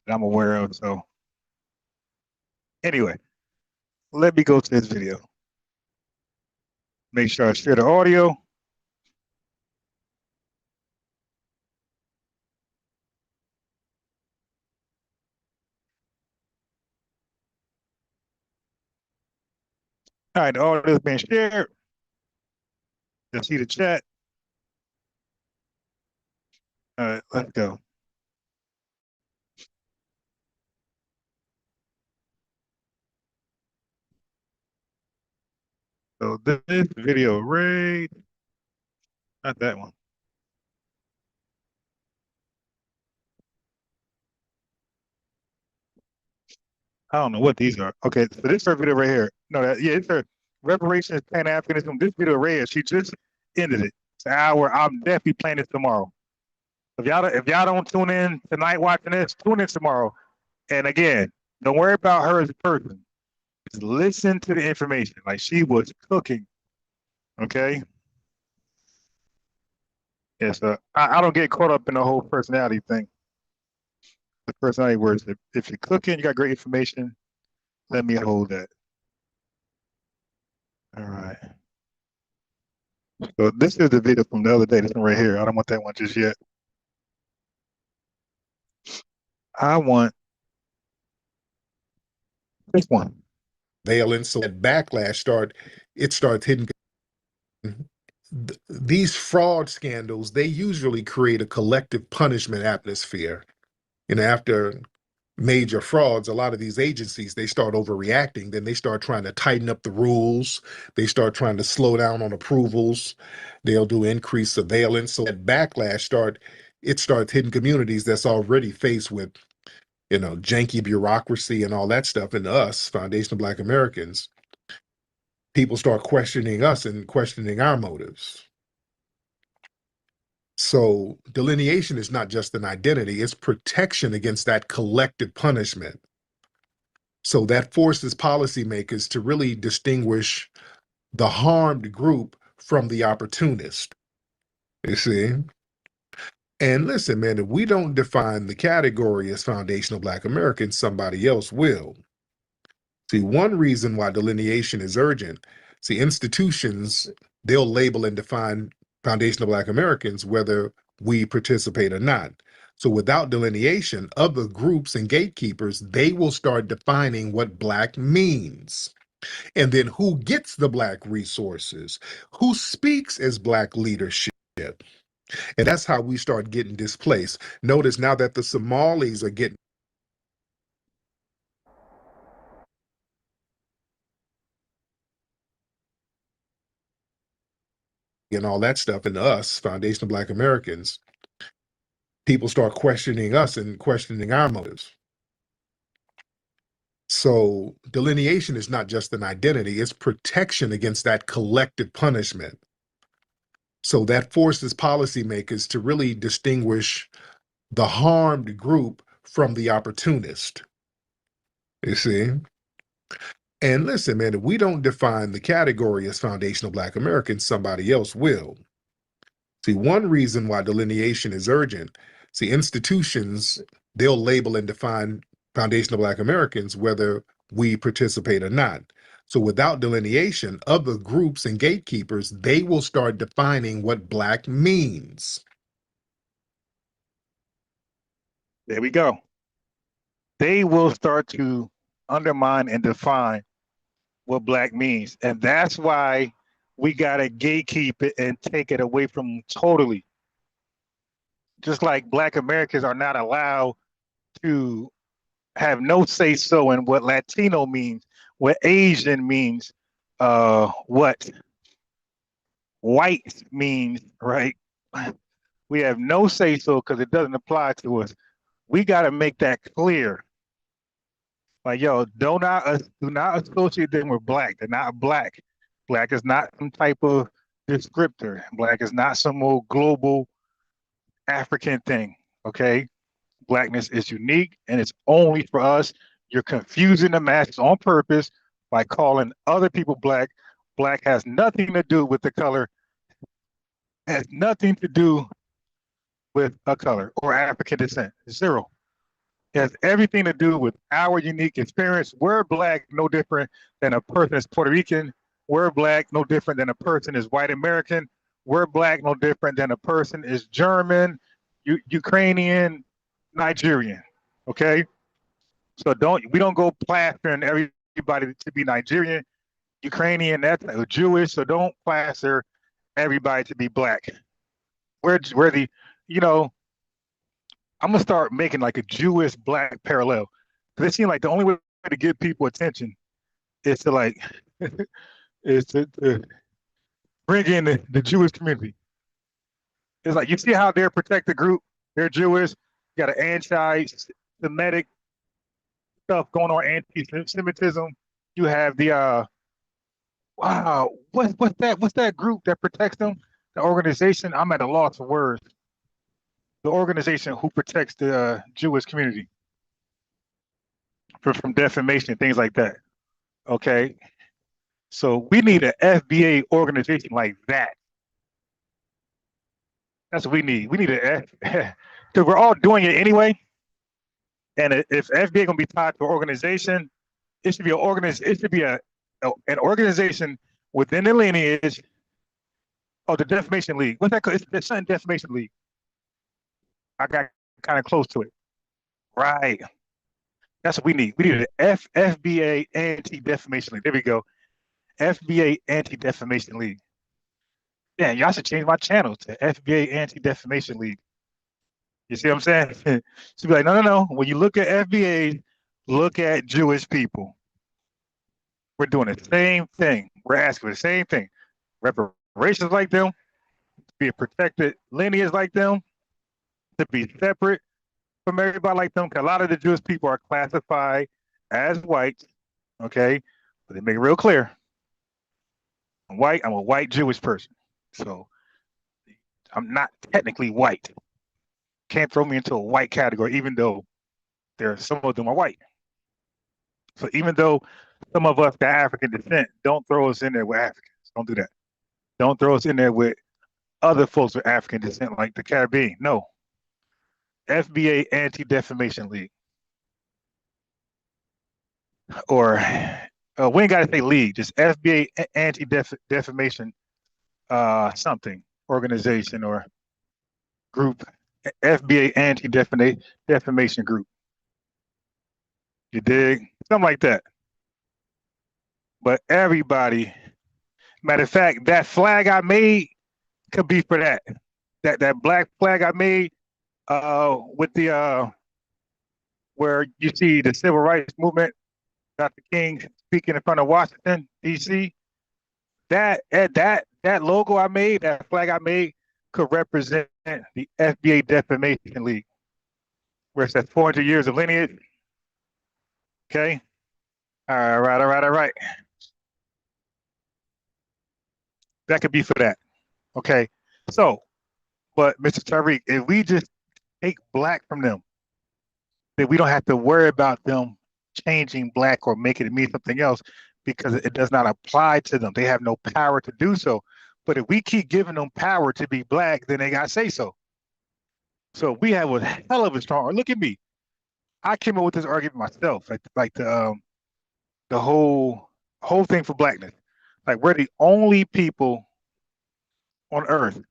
that I'm aware of. So anyway, let me go to this video. Make sure I share the audio. All right, the audio is being shared. You see the chat. All right, let's go. So this video right, not that one. I don't know what these are. Okay, so this is her video right here. No, it's her reparations, Pan-Africanism. This video right here, she just ended it. It's an hour. I'm definitely playing this tomorrow. If y'all don't tune in tonight watching this, tune in tomorrow. And again, don't worry about her as a person. Just listen to the information. Like, she was cooking. Okay. Yeah, so I don't get caught up in the whole personality thing. The personality words. If you're cooking, you got great information, let me hold that. All right. So this is the video from the other day. This one right here. I don't want that one just yet. I want this one. Valence, so that backlash starts hitting. These fraud scandals, they usually create a collective punishment atmosphere. And after major frauds, a lot of these agencies, they start overreacting. Then they start trying to tighten up the rules. They start trying to slow down on approvals. They'll do increased surveillance. So that backlash starts hitting communities that's already faced with, janky bureaucracy and all that stuff. And us, Foundation of Black Americans, people start questioning us and questioning our motives. So delineation is not just an identity, it's protection against that collective punishment. So that forces policymakers to really distinguish the harmed group from the opportunist. You see? And listen, man, if we don't define the category as foundational Black Americans, somebody else will. See, one reason why delineation is urgent, institutions, they'll label and define foundational Black Americans whether we participate or not. So without delineation, other groups and gatekeepers, they will start defining what Black means. And then who gets the Black resources? Who speaks as Black leadership? And that's how we start getting displaced. Notice now that the Somalis are getting and all that stuff, and us, Foundation of Black Americans, people start questioning us and questioning our motives. So delineation is not just an identity, it's protection against that collective punishment. So that forces policymakers to really distinguish the harmed group from the opportunist. You see? And listen, man, if we don't define the category as foundational Black Americans, somebody else will. See, one reason why delineation is urgent, see, institutions, they'll label and define foundational Black Americans whether we participate or not. So without delineation, other groups and gatekeepers, they will start defining what Black means. There we go. They will start to undermine and define what Black means. And that's why we got to gatekeep it and take it away from them totally. Just like Black Americans are not allowed to have no say so in what Latino means, what Asian means, what white means, right? We have no say so because it doesn't apply to us. We got to make that clear. Like, yo, do not associate them with Black. They're not Black. Black is not some type of descriptor. Black is not some old global African thing, okay? Blackness is unique and it's only for us. You're confusing the masses on purpose by calling other people Black. Black has nothing to do with the color, has nothing to do with a color or African descent. Zero. It has everything to do with our unique experience. We're Black, no different than a person is Puerto Rican. We're Black, no different than a person is white American. We're Black, no different than a person is German, Ukrainian, Nigerian. Okay, so we don't go plastering everybody to be Nigerian, Ukrainian, that's Jewish. So don't plaster everybody to be Black. We're the, you know, I'm gonna start making like a Jewish Black parallel. Because it seems like the only way to get people attention is to like is to bring in the Jewish community. It's like you see how they're protected group, they're Jewish, you got an anti-Semitic stuff going on, anti-Semitism. You have the wow, what's that group that protects them? The organization, I'm at a loss for words. The organization who protects the Jewish community from defamation and things like that. Okay, so we need an FBA organization like that. That's what we need. We need an because we're all doing it anyway. And if FBA gonna be tied to an organization, it should be an organization within the lineage of the Defamation League. What's that called? It's the Sun Defamation League. I got kind of close to it. Right. That's what we need. We need an FBA Anti-Defamation League. There we go. FBA Anti-Defamation League. Yeah, y'all should change my channel to FBA Anti-Defamation League. You see what I'm saying? So be like, no. When you look at FBA, look at Jewish people. We're doing the same thing. We're asking for the same thing. Reparations like them, to be a protected lineage like them, to be separate from everybody like them. Because a lot of the Jewish people are classified as white, okay? But they make it real clear. I'm white, I'm a white Jewish person. So I'm not technically white. Can't throw me into a white category, even though some of them are white. So even though some of us got African descent, don't throw us in there with Africans. Don't do that. Don't throw us in there with other folks with African descent like the Caribbean. No. FBA Anti-Defamation League. Or we ain't got to say league, just FBA Anti-Defamation something, organization or group. FBA Anti-Defamation Group. You dig? Something like that. But everybody, matter of fact, that flag I made could be for that. That black flag I made with the where you see the civil rights movement, Dr. King speaking in front of Washington, D.C. That logo I made, that flag I made, could represent the FBA Defamation League, where it says 400 years of lineage. Okay, All right, all right, all right. That could be for that. Okay. So, but Mr. Tariq, if we just take black from them, then we don't have to worry about them changing black or making it mean something else because it does not apply to them. They have no power to do so. But if we keep giving them power to be black, then they got to say so. So we have a hell of a strong. Look at me. I came up with this argument myself, like the whole thing for blackness. Like we're the only people on earth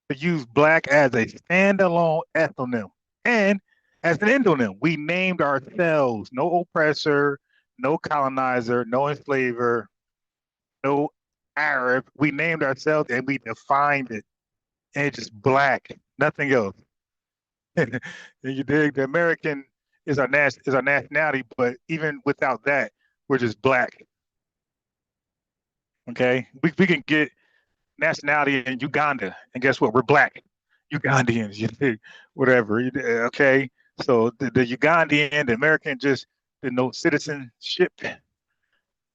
to use black as a standalone ethnonym and as an endonym. We named ourselves. No oppressor, no colonizer, no enslaver, no Arab. We named ourselves and we defined it. And it's just black, nothing else. You dig? The American is our nationality, but even without that, we're just black. Okay, we can get nationality in Uganda, and guess what? We're black Ugandians. You dig? Whatever. Okay, so the Ugandan, the American, just denote citizenship.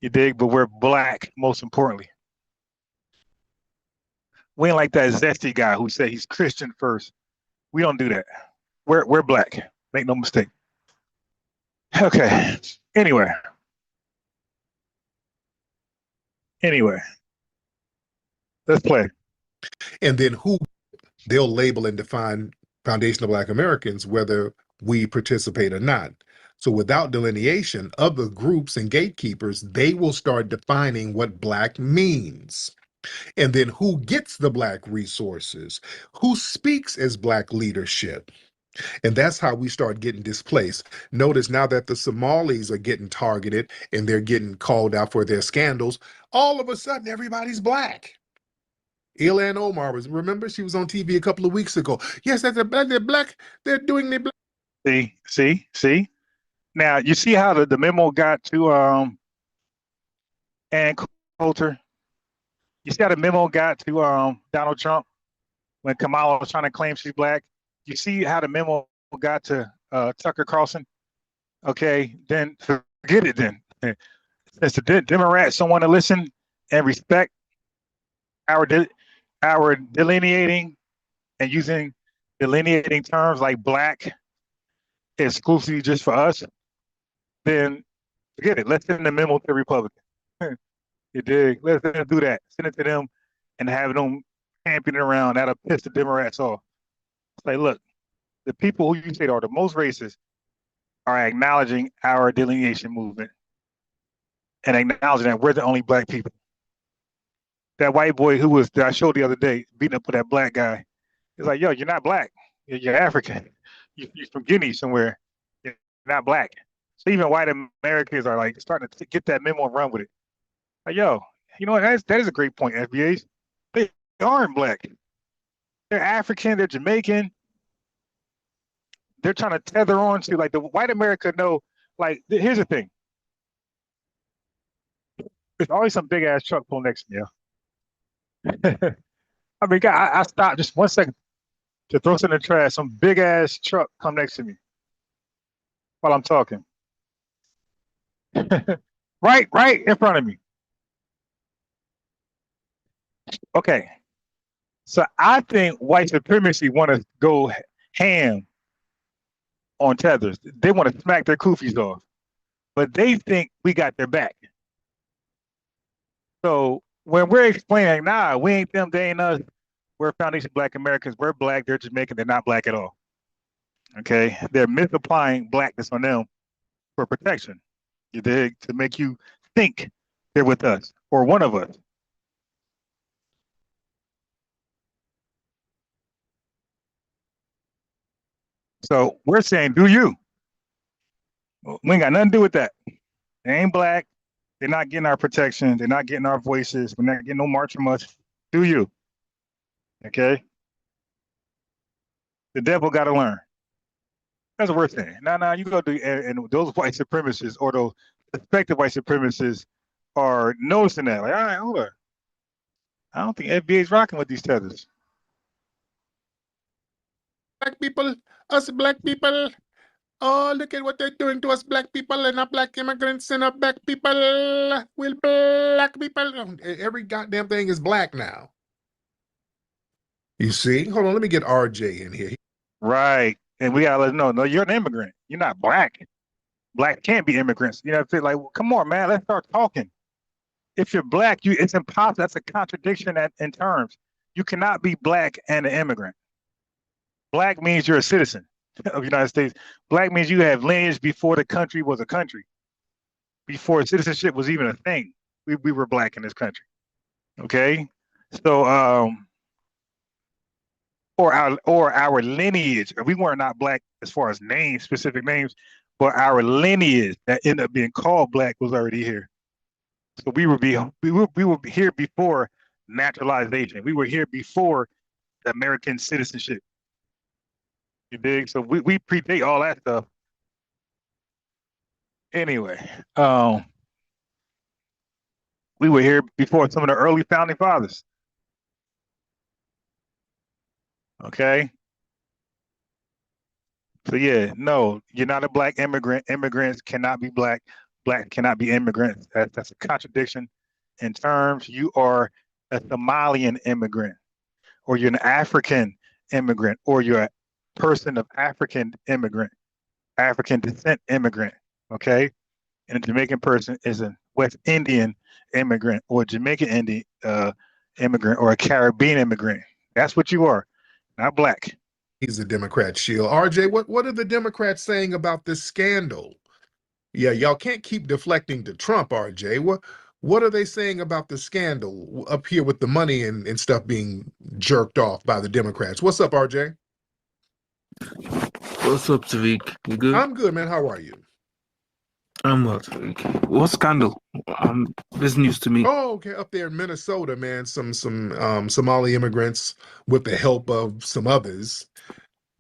You dig? But we're black, most importantly. We ain't like that zesty guy who said he's Christian first. We don't do that. We're black. Make no mistake. Okay. Anyway. Let's play. And then who they'll label and define foundational Black Americans, whether we participate or not. So without delineation, other groups and gatekeepers, they will start defining what Black means. And then who gets the Black resources? Who speaks as Black leadership? And that's how we start getting displaced. Notice now that the Somalis are getting targeted and they're getting called out for their scandals, all of a sudden everybody's Black. Ilan Omar remember she was on TV a couple of weeks ago. Yes, they're black. They're doing the black. See. Now you see how the memo got to Ann Coulter. You see how the memo got to Donald Trump when Kamala was trying to claim she's black. You see how the memo got to Tucker Carlson. Okay, then forget it. Then since the Democrats don't want to listen and respect our delineating and using delineating terms like black exclusively just for us, then forget it. Let's send the memo to the Republicans. You dig? Let's do that. Send it to them and have them camping around. That'll piss the Democrats off. Say, look, the people who you say are the most racist are acknowledging our delineation movement and acknowledging that we're the only black people. That white boy that I showed the other day beating up with that black guy, he's like, yo, you're not black. You're African. You're from Guinea somewhere. You're not black. So even white Americans are like starting to get that memo and run with it. Like, yo, you know what? That is a great point, FBAs. They aren't black. They're African. They're Jamaican. They're trying to tether on to like the white America know. Like, here's the thing. There's always some big ass truck pulling next to me. I mean, I stopped just 1 second to throw something in the trash. Some big ass truck come next to me while I'm talking. right in front of me. Okay. So I think white supremacy want to go ham on tethers. They want to smack their koofies off, but they think we got their back. So when we're explaining, nah, we ain't them, they ain't us. We're foundation Black Americans. We're black. They're Jamaican. They're not black at all. Okay, they're misapplying blackness on them for protection. You dig? To make you think they're with us or one of us. So we're saying, do you? We ain't got nothing to do with that. They ain't black. They're not getting our protection. They're not getting our voices. We're not getting no march from us. Do you? Okay. The devil got to learn. That's what we're saying. Now you go do, and those white supremacists or those suspected white supremacists are noticing that. Like, all right, hold on. I don't think FBA is rocking with these tethers. Black people, us black people, Oh, look at what they're doing to us black people and our black immigrants and our black people. Will black people. Every goddamn thing is black now. You see? Hold on, let me get RJ in here. Right. And we gotta let them know, no, you're an immigrant. You're not black. Black can't be immigrants. You know, it's like, well, come on, man, let's start talking. If you're black, it's impossible. That's a contradiction in terms. You cannot be black and an immigrant. Black means you're a citizen of the United States. Black means you have lineage before the country was a country, before citizenship was even a thing. We were black in this country. Okay, so or our lineage. We were not black as far as names, specific names, but our lineage that ended up being called black was already here. So we were here before naturalization. We were here before American citizenship. You dig? So we predate all that stuff. Anyway, we were here before some of the early founding fathers. Okay. So yeah, no, you're not a black immigrant. Immigrants cannot be black. Black cannot be immigrants. That's a contradiction in terms. You are a Somalian immigrant, or you're an African immigrant, or you're a person of African descent immigrant. Okay, and a Jamaican person is a West Indian immigrant, or a Jamaican Indian immigrant, or a Caribbean immigrant. That's what you are, not black. He's a Democrat shield. RJ, what are the Democrats saying about this scandal? Yeah, y'all can't keep deflecting to Trump, RJ. What are they saying about the scandal up here with the money and stuff being jerked off by the Democrats? What's up, RJ? What's up, Tariq? You good? I'm good, man. How are you? I'm well, Tariq. What scandal? This news to me. Oh, okay. Up there in Minnesota, man, some Somali immigrants with the help of some others.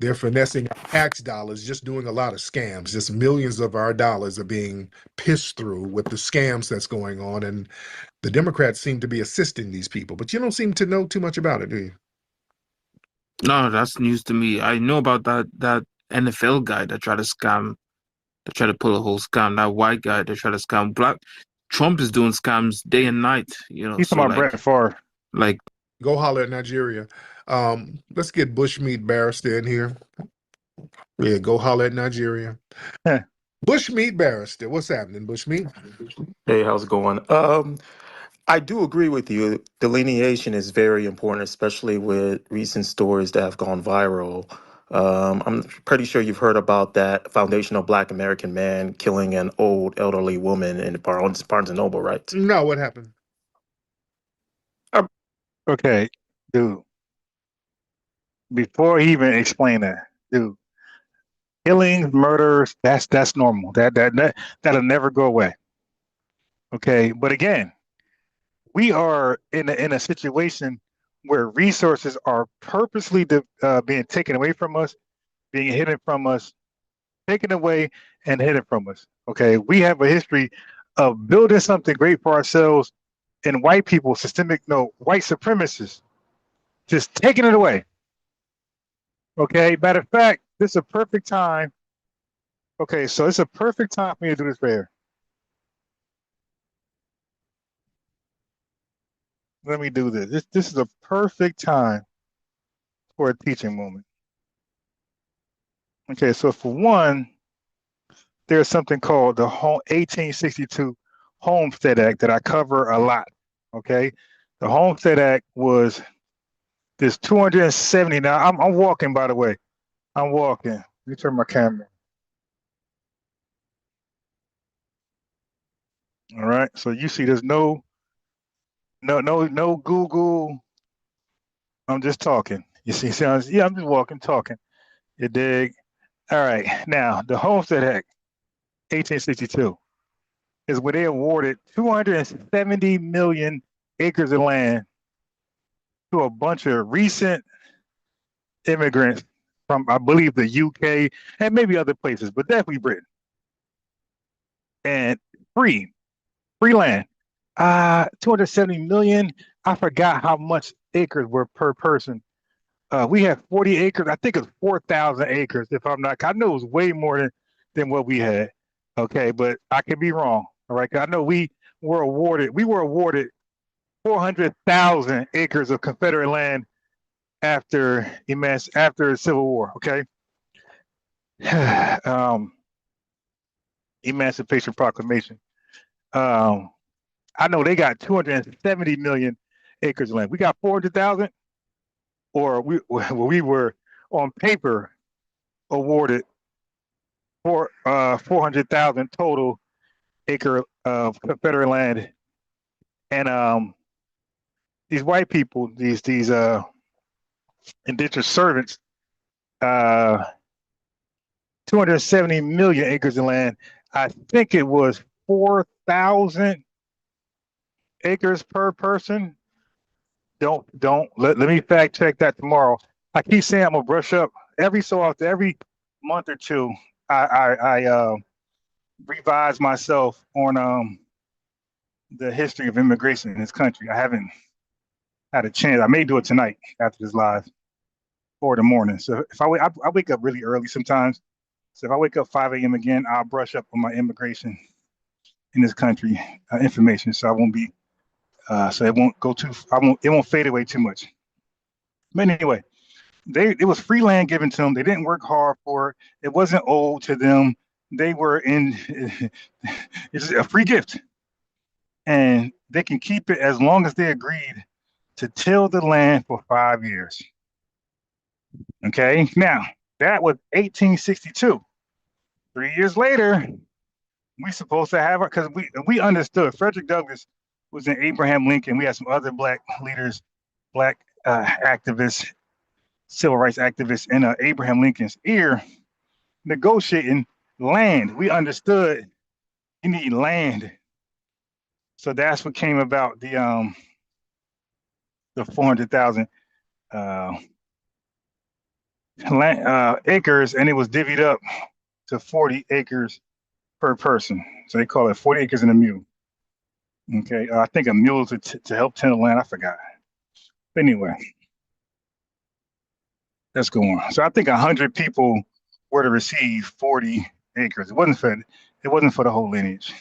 They're finessing our tax dollars, just doing a lot of scams. Just millions of our dollars are being pissed through with the scams that's going on. And the Democrats seem to be assisting these people, but you don't seem to know too much about it, do you? No, that's news to me. I know about that NFL guy that tried to scam, that tried to pull a whole scam. That white guy that tried to scam black. Trump is doing scams day and night. You know, he's talking about Brett Favre. Like, go holler at Nigeria. Let's get Bushmeat Barrister in here. Yeah, go holler at Nigeria. Bushmeat Barrister, what's happening, Bushmeat? Hey, how's it going? I do agree with you. Delineation is very important, especially with recent stories that have gone viral. I'm pretty sure you've heard about that foundational Black American man killing an old elderly woman in Barnes and Noble, right? No, what happened? Okay, dude. Before he even explained that, dude, killings, murders, that's normal. That'll never go away. Okay, but again, we are in a situation where resources are purposely being taken away from us, being hidden from us, taken away and hidden from us. Okay, we have a history of building something great for ourselves, and white people, white supremacists, just taking it away. Okay, matter of fact, this is a perfect time. Okay, so it's a perfect time for me to do this right here. Let me do this. This is a perfect time for a teaching moment. Okay, so for one, there's something called the 1862 Homestead Act that I cover a lot. Okay, the Homestead Act was this 270. Now I'm walking, by the way. I'm walking. Let me turn my camera. All right, so you see there's no Google. I'm just talking. You see, yeah, I'm just walking, talking. You dig? All right, now the Homestead Act, 1862, is where they awarded 270 million acres of land to a bunch of recent immigrants from, I believe, the UK and maybe other places, but definitely Britain. And free land. 270 million. I forgot how much acres were per person. We have 40 acres. I think it's 4,000 acres, if I'm not. I know it was way more than than what we had. Okay, but I could be wrong. All right, 'cause I know we were awarded 400,000 acres of Confederate land after the Civil War. Okay, Emancipation Proclamation. I know they got 270 million acres of land. We got 400,000, or we were on paper awarded 400,000 total acre of Confederate land, and these white people, these indentured servants, 270 million acres of land. I think it was 4,000 acres per person. Don't let me fact check that tomorrow. I keep saying I'm gonna brush up every so often, every month or two. I revise myself on the history of immigration in this country. I haven't had a chance. I may do it tonight after this live or the morning. So if I wake up really early sometimes. So if I wake up 5 a.m. again, I'll brush up on my immigration in this country information, so I won't be so it won't go too. It won't fade away too much. But anyway, it was free land given to them. They didn't work hard for it. It wasn't owed to them. They were in. It's a free gift, and they can keep it as long as they agreed to till the land for 5 years. Okay, now that was 1862. 3 years later, we supposed to have it because we understood. Frederick Douglass was in Abraham Lincoln. We had some other black leaders, black activists, civil rights activists in Abraham Lincoln's ear negotiating land. We understood you need land. So that's what came about the 400,000 acres, and it was divvied up to 40 acres per person. So they call it 40 acres and a mule. Okay, I think a mule to help tend the land. I forgot. But anyway, let's go on. So I think 100 people were to receive 40 acres. It wasn't for the whole lineage.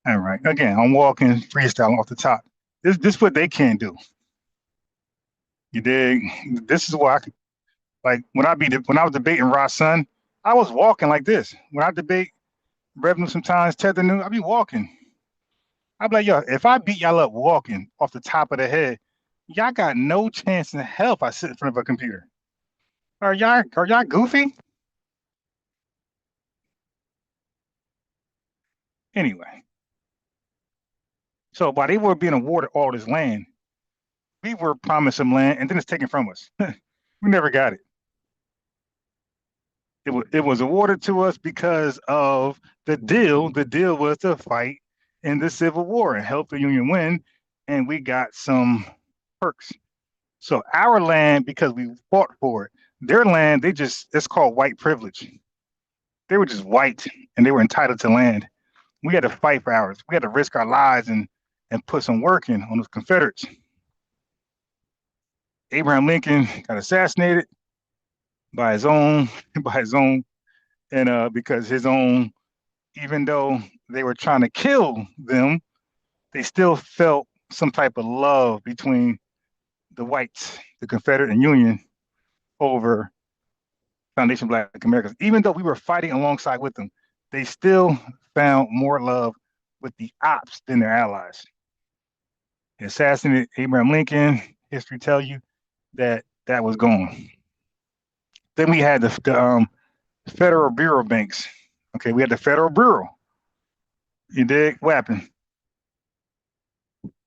All right. Again, I'm walking freestyling off the top. This is what they can't do. You dig? This is why when I was debating Ross' son, I was walking like this. When I debate Revenue sometimes, Tether News, I be walking. I'd be like, yo, if I beat y'all up walking off the top of the head, y'all got no chance in hell if I sit in front of a computer. Are y'all goofy? Anyway, so while they were being awarded all this land, we were promised some land, and then it's taken from us. We never got it. It was awarded to us because of the deal. The deal was to fight in the Civil War and help the Union win, and we got some perks. So our land, because we fought for it, their land, it's called white privilege. They were just white, and they were entitled to land. We had to fight for ours. We had to risk our lives and put some work in on those Confederates. Abraham Lincoln got assassinated by his own, and because his own, even though they were trying to kill them, they still felt some type of love between the whites, the Confederate and Union, over Foundation Black Americans. Even though we were fighting alongside with them, they still found more love with the ops than their allies. They assassinated Abraham Lincoln. History tell you that was gone. Then we had the Federal Bureau banks. Okay, we had the Federal Bureau. You dig? What happened?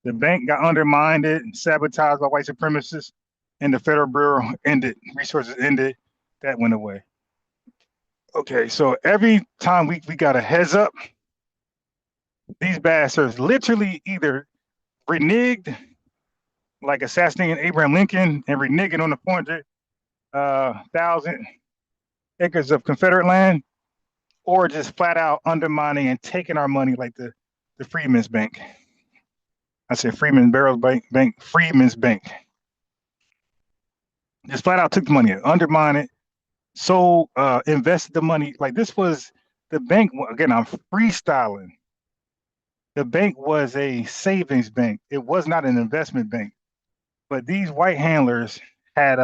The bank got undermined and sabotaged by white supremacists, and the Federal Bureau ended. Resources ended. That went away. Okay, so every time we got a heads up, these bastards literally either reneged, like assassinating Abraham Lincoln and reneging on the 400,000 acres of Confederate land, or just flat out undermining and taking our money like the Freedmen's Bank. I said Freedmen's Barrows Bank, Freedmen's Bank. Just flat out took the money, undermined it, So invested the money. Like this was the bank. Again, I'm freestyling. The bank was a savings bank. It was not an investment bank. But these white handlers had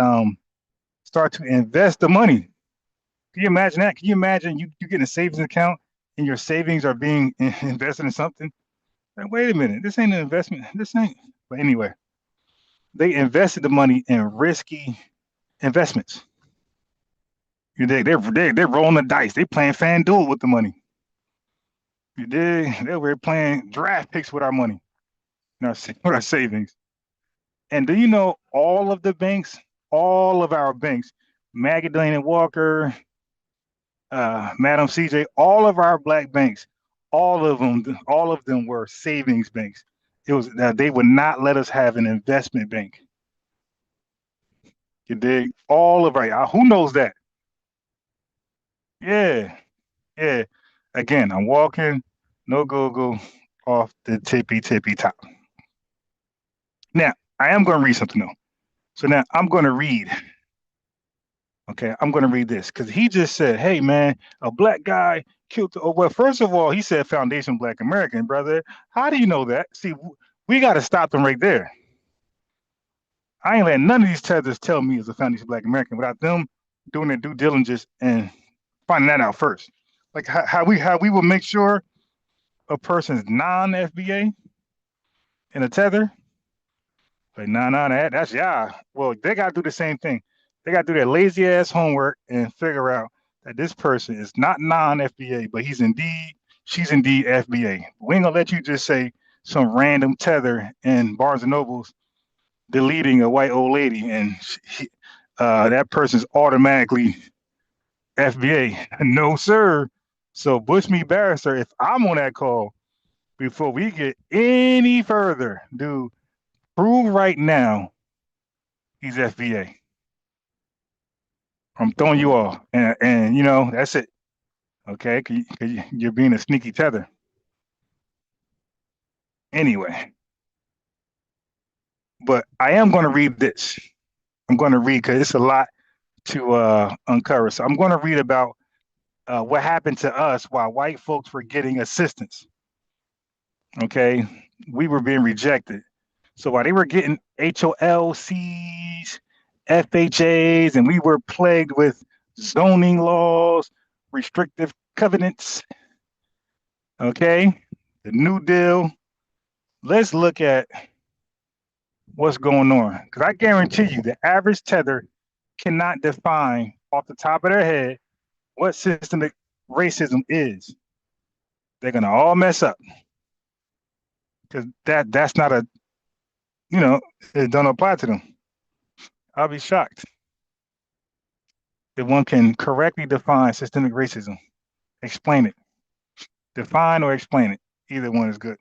start to invest the money. Can you imagine that? Can you imagine you get a savings account and your savings are being invested in something? Like, wait a minute, this ain't an investment. This ain't. But anyway, they invested the money in risky investments. You dig? They're rolling the dice. They playing FanDuel with the money. You dig? They were playing draft picks with our money, with our savings. And do you know all of the banks, all of our banks, Magdalene and Walker, Madam CJ, all of our black banks, all of them were savings banks. It was they would not let us have an investment bank. You dig? All of our who knows that? Yeah, yeah. Again, I'm walking, no Google, off the tippy top. Now, I am going to read something though. So now I'm going to read. Okay, I'm going to read this because he just said, "Hey, man, a black guy killed." Oh, well, first of all, he said Foundation Black American, brother. How do you know that? See, we got to stop them right there. I ain't letting none of these tethers tell me it's a Foundation Black American without them doing their due diligence and finding that out first. Like how we will make sure a person's non-FBA in a tether. Like, that's yeah. Well, they got to do the same thing. They got to do their lazy ass homework and figure out that this person is not non-FBA, but she's indeed FBA. We ain't gonna let you just say some random tether in Barnes and Noble's deleting a white old lady and that person's automatically FBA. No, sir. So Bush me barrister, if I'm on that call, before we get any further, dude, prove right now he's FBA. I'm throwing you off, and you know that's it. Okay, cause you're being a sneaky tether. Anyway, but I am going to read this. I'm going to read because it's a lot to uncover. So I'm going to read about what happened to us while white folks were getting assistance. Okay, we were being rejected. So while they were getting HOLCs, FHAs, and we were plagued with zoning laws, restrictive covenants, okay, the New Deal. Let's look at what's going on. Because I guarantee you the average tether cannot define off the top of their head what systemic racism is. They're going to all mess up. Because that's not a, it don't apply to them. I'll be shocked if one can correctly define systemic racism. Explain it. Define or explain it. Either one is good.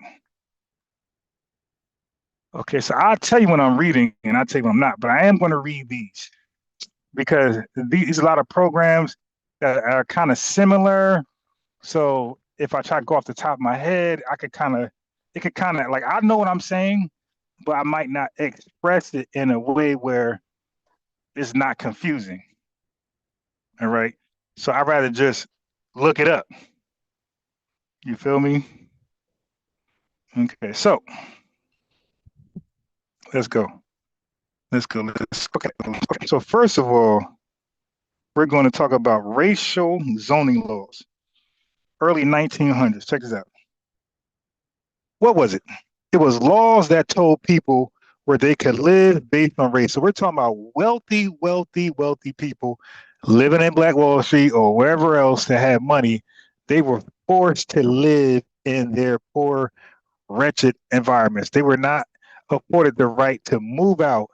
Okay, so I'll tell you when I'm reading and I'll tell you when I'm not, but I am going to read these because these a lot of programs that are kind of similar. So if I try to go off the top of my head, it could kind of like, I know what I'm saying, but I might not express it in a way where it's not confusing. All right. So I'd rather just look it up. You feel me? Okay, so let's go. Okay. So first of all, we're going to talk about racial zoning laws. Early 1900s. Check this out. What was it? It was laws that told people where they could live based on race. So we're talking about wealthy people living in Black Wall Street or wherever else that had money. They were forced to live in their poor, wretched environments. They were not afforded the right to move out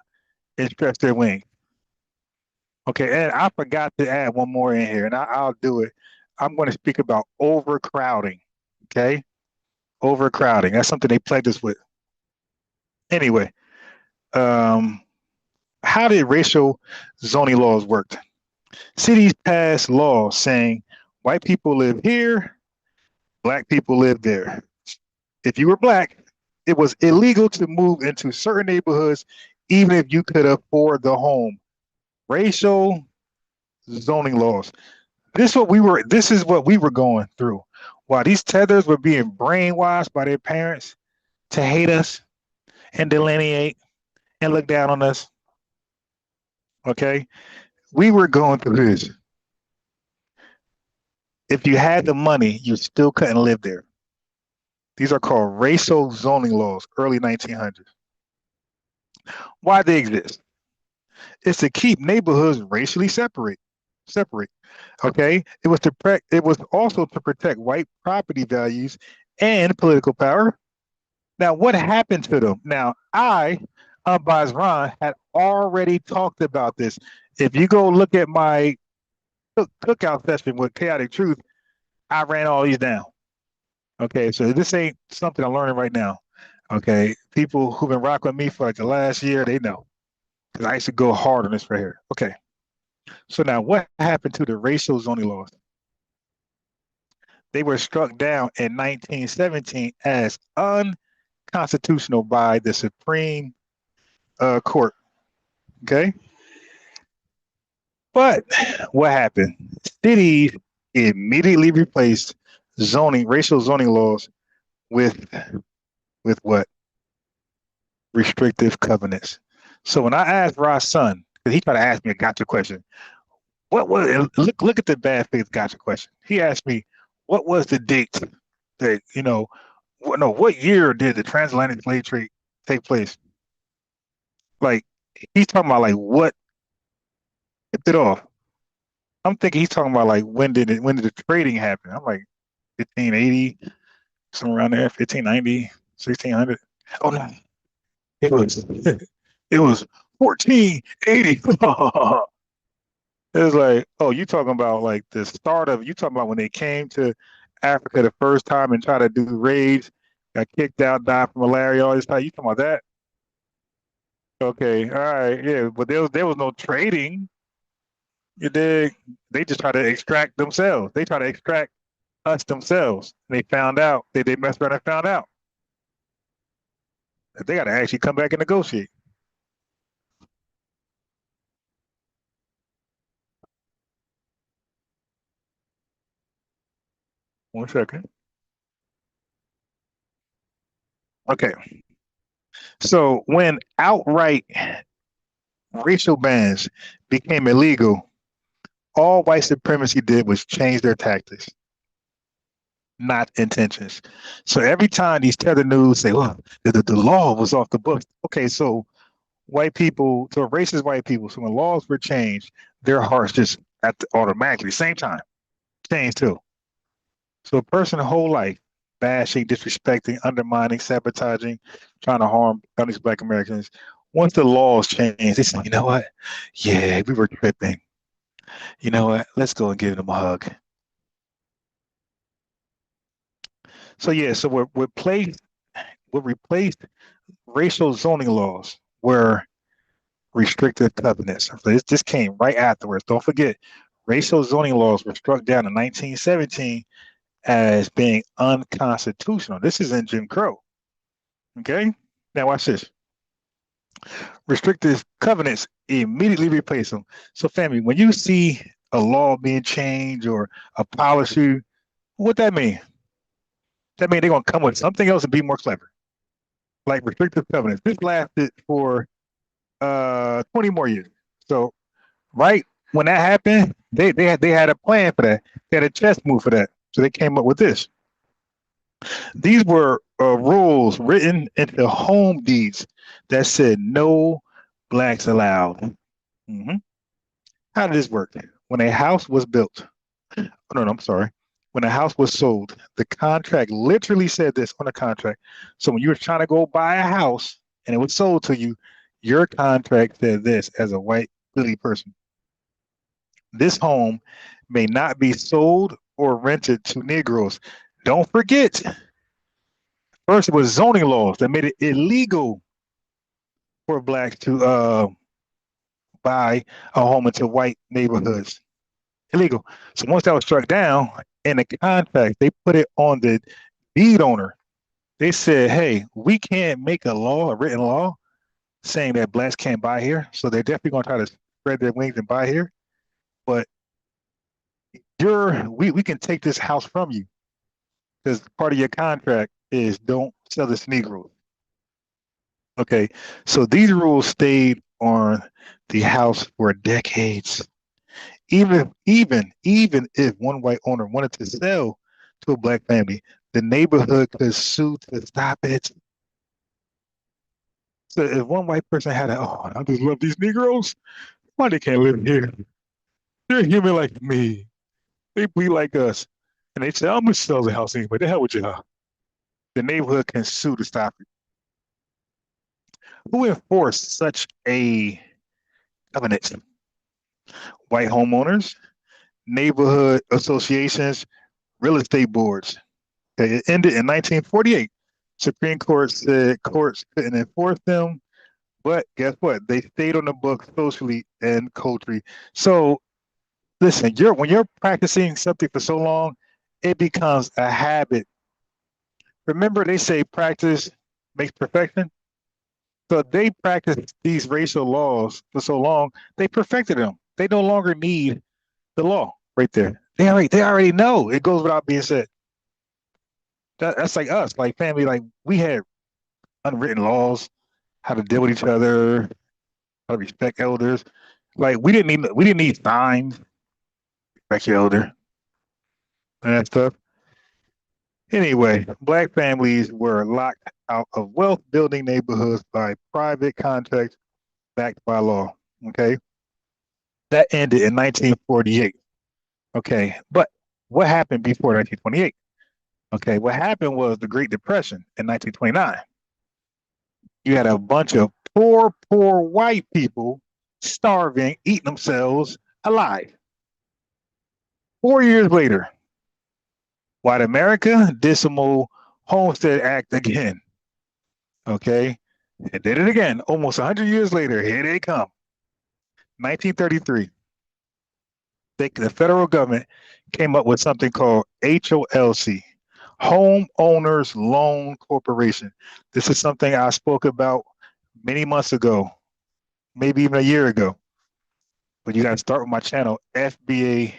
and stretch their wings. Okay, and I forgot to add one more in here, and I'll do it. I'm going to speak about overcrowding. Okay, overcrowding. That's something they plagued us with. Anyway, how did racial zoning laws work? Cities passed laws saying white people live here, black people live there. If you were black, it was illegal to move into certain neighborhoods, even if you could afford the home. Racial zoning laws. This is what we were going through. While these tethers were being brainwashed by their parents to hate us and delineate and look down on us. Okay? We were going through this. If you had the money, you still couldn't live there. These are called racial zoning laws, early 1900s. Why they exist? It's to keep neighborhoods racially separate. Okay? It was also to protect white property values and political power. Now, what happened to them? Now, Unbiased Ron, had already talked about this. If you go look at my cookout session with Chaotic Truth, I ran all these down. Okay, so this ain't something I'm learning right now. Okay, people who've been rocking with me for like the last year, they know. Because I used to go hard on this right here. Okay, so now what happened to the racial zoning laws? They were struck down in 1917 as unconstitutional by the Supreme Court. Okay, but what happened? Cities immediately replaced racial zoning laws with what? Restrictive covenants. So when I asked Rod's son, because he tried to ask me a gotcha question, look at the bad faith gotcha question. He asked me, what was the date that, what year did the transatlantic slave trade take place? Like, he's talking about like what tipped it off. I'm thinking he's talking about like when did the trading happen? I'm like 1580, somewhere around there, 1590, 1600. Oh no, it was 1480. It was like, oh, you talking about like you talking about when they came to Africa the first time and tried to do raids, got kicked out, died from malaria, all this stuff. You talking about that? Okay, all right, yeah, but there was no trading. You dig? They just try to extract themselves. They try to extract us themselves. And they found out. They messed around and found out. They got to actually come back and negotiate. One second. Okay. So when outright racial bans became illegal, all white supremacy did was change their tactics, not intentions. So every time these tether news say, well, the law was off the books. Okay, so racist white people, so when laws were changed, their hearts just automatically, same time, changed too. So a person whole life bashing, disrespecting, undermining, sabotaging, trying to harm these Black Americans. Once the laws change, they say, you know what? Yeah, we were tripping. You know what? Let's go and give them a hug. So yeah, so we replaced racial zoning laws were restrictive covenants. So this came right afterwards. Don't forget, racial zoning laws were struck down in 1917 as being unconstitutional. This is in Jim Crow. Okay? Now watch this. Restrictive covenants immediately replace them. So family, when you see a law being changed or a policy, what that mean? That means they're going to come with something else and be more clever. Like restrictive covenants. This lasted for 20 more years. So right when that happened, they had a plan for that. They had a chess move for that. So they came up with this. These were rules written into home deeds that said no blacks allowed. Mm-hmm. How did this work? When a house was built, I'm sorry. When a house was sold, the contract literally said this on the contract. So when you were trying to go buy a house and it was sold to you, your contract said this as a white Philly person. This home may not be sold or rented to Negroes. Don't forget, first it was zoning laws that made it illegal for blacks to buy a home into white neighborhoods. Illegal. So once that was struck down in the contract, they put it on the deed owner. They said, hey, we can't make a written law saying that blacks can't buy here. So they're definitely going to try to spread their wings and buy here. But we can take this house from you because part of your contract is don't sell this Negro. Okay, so these rules stayed on the house for decades. Even if one white owner wanted to sell to a black family, the neighborhood could sue to stop it. So if one white person had I just love these Negroes, why they can't live here? They're human like me. They bleed like us. And they say, I'm gonna sell the house anyway. The hell with y'all. The neighborhood can sue to stop it. Who enforced such a covenant? White homeowners, neighborhood associations, real estate boards. Okay, it ended in 1948. Supreme Court said courts couldn't enforce them, but guess what? They stayed on the books socially and culturally. So listen, when you're practicing something for so long, it becomes a habit. Remember, they say practice makes perfection. So they practiced these racial laws for so long, they perfected them. They no longer need the law right there. They already know. It goes without being said. That's like us, like family. Like we had unwritten laws, how to deal with each other, how to respect elders. Like we didn't need signs, respect your elder, and that stuff. Anyway, black families were locked out of wealth building neighborhoods by private contracts backed by law. Okay. That ended in 1948. Okay. But what happened before 1928? Okay. What happened was the Great Depression in 1929. You had a bunch of poor white people starving, eating themselves alive. 4 years later, white America did some old Homestead Act again. Okay. It did it again. Almost 100 years later, here they come. 1933. The federal government came up with something called HOLC, Homeowners Loan Corporation. This is something I spoke about many months ago, maybe even a year ago. But you got to start with my channel, FBA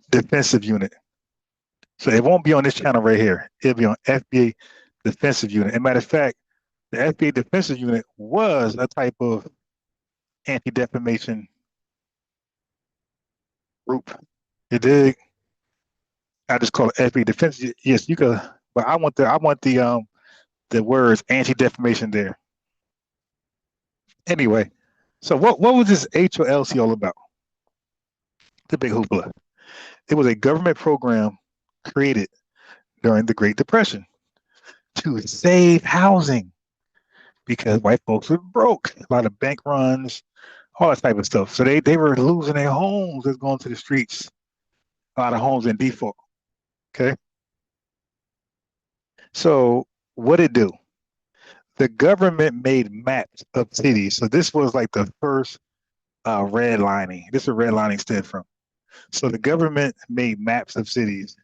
Defensive Unit. So it won't be on this channel right here. It'll be on FBA Defensive Unit. As a matter of fact, the FBA Defensive Unit was a type of anti-defamation group. You dig? I just call it FBA Defense. Yes, you could, but I want the words anti-defamation there. Anyway, so what was this HOLC all about? The big hoopla. It was a government program created during the Great Depression to save housing because white folks were broke. A lot of bank runs, all that type of stuff. So they were losing their homes. They're going to the streets. A lot of homes in default. Okay. So what it do? The government made maps of cities. So this was like the first redlining. This is where redlining stemmed from. So the government made maps of cities.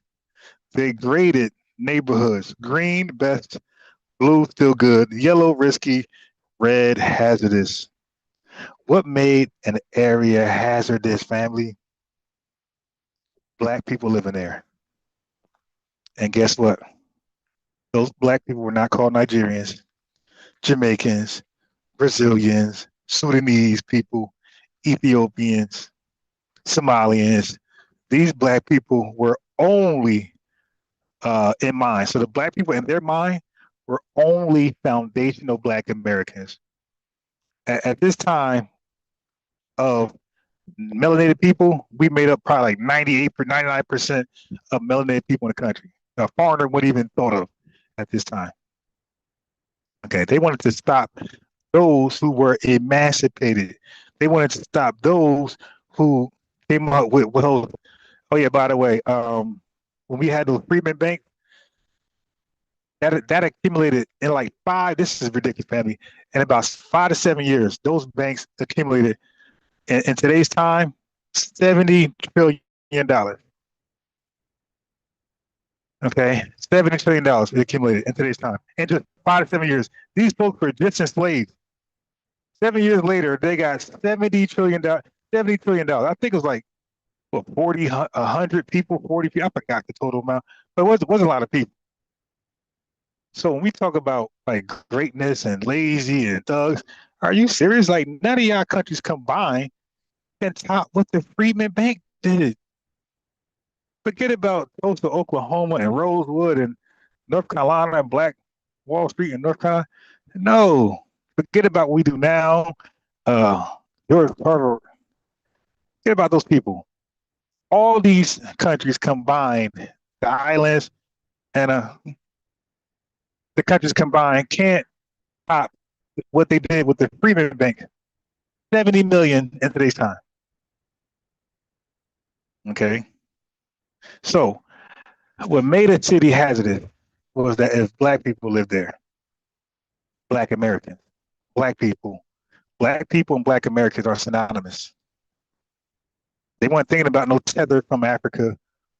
They graded neighborhoods: green, best; blue, still good; yellow, risky; red, hazardous. What made an area hazardous, family? Black people living there. And guess what? Those black people were not called Nigerians, Jamaicans, Brazilians, Sudanese people, Ethiopians, Somalians. These black people were only in mind. So the black people in their mind were only foundational black Americans. At this time of melanated people, we made up probably like 98, 99% of melanated people in the country. A foreigner wouldn't even thought of at this time. Okay, they wanted to stop those who were emancipated. They wanted to stop those who came up with oh yeah, by the way, when we had the Freedmen Bank, that accumulated in like this is ridiculous, family, in about 5 to 7 years, those banks accumulated in today's time $70 trillion. Okay, $70 trillion it accumulated in today's time in just 5 to 7 years. These folks were just enslaved. 7 years later, they got $70 trillion. $70 trillion. I think it was like what, 40, 100 people, 40 people, I forgot the total amount, but it was a lot of people. So when we talk about like greatness and lazy and thugs, are you serious? Like none of y'all countries combined can top what the Freedmen Bank did. Forget about Tulsa, Oklahoma, and Rosewood, and North Carolina, and Black Wall Street, and North Carolina. No, forget about what we do now. George Carver. Forget about those people. All these countries combined, the islands and the countries combined can't top what they did with the Freedmen Bank. 70 million in today's time. Okay. So what made a city hazardous was that if black people lived there, black Americans, black people and black Americans are synonymous. They weren't thinking about no tether from Africa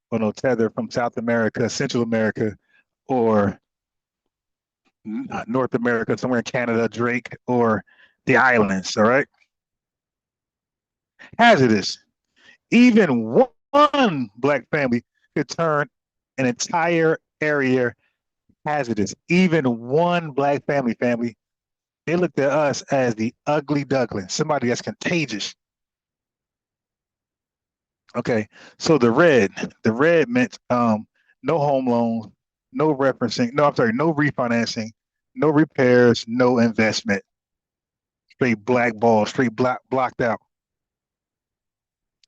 or no tether from South America, Central America, or North America, somewhere in Canada, Drake, or the islands. All right. Hazardous. Even one black family could turn an entire area hazardous. Even one black family, they looked at us as the ugly duckling, somebody that's contagious. Okay, so the red meant no home loans, no referencing, no, I'm sorry, no refinancing, no repairs, no investment. Straight blackball, straight blocked out.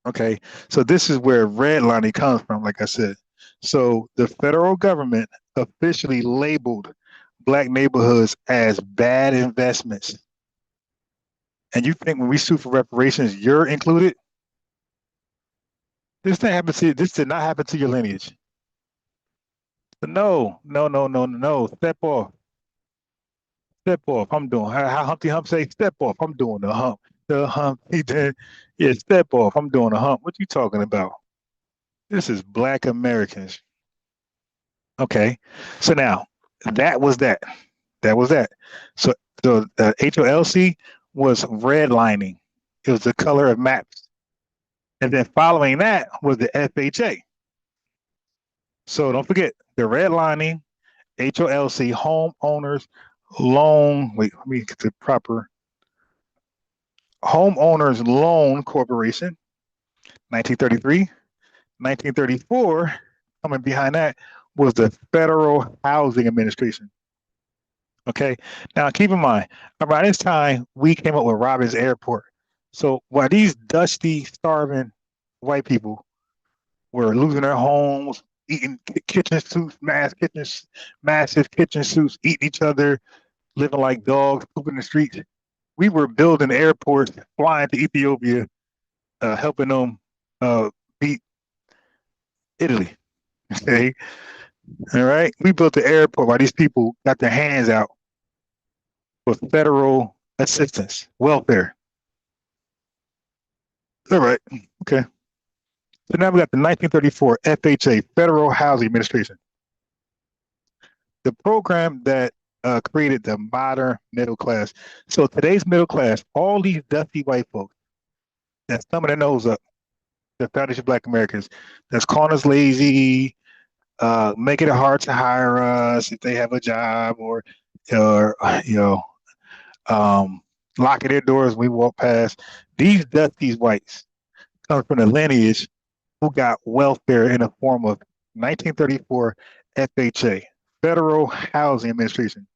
Okay, so this is where redlining comes from, like I said. So the federal government officially labeled black neighborhoods as bad investments. And you think when we sue for reparations, you're included? This did not happen to your lineage. But no. Step off. Step off. I'm doing how Humpty Hump say, step off. I'm doing the hump. The hump. He did. Yeah, step off. I'm doing the hump. What you talking about? This is black Americans. Okay. So now that was that. So the HOLC was redlining. It was the color of maps. And then following that was the FHA. So don't forget the redlining, HOLC, homeowners loan. Wait, let me get the proper homeowners loan corporation, 1933, 1934. Coming behind that was the Federal Housing Administration. Okay, now keep in mind, around this time we came up with Robbins Airport. So while these dusty, starving white people were losing their homes, eating kitchen suits, massive kitchen suits, eating each other, living like dogs, pooping in the streets, we were building airports, flying to Ethiopia, helping them beat Italy. Okay, all right. We built the airport while these people got their hands out for federal assistance, welfare. All right. Okay. So now we got the 1934 FHA, Federal Housing Administration. The program that created the modern middle class. So today's middle class, all these dusty white folks that's thumbing their nose up, the foundation of black Americans, that's calling us lazy, making it hard to hire us if they have a job, or locking their doors when we walk past. These dusty whites come from the lineage who got welfare in the form of 1934 FHA, Federal Housing Administration.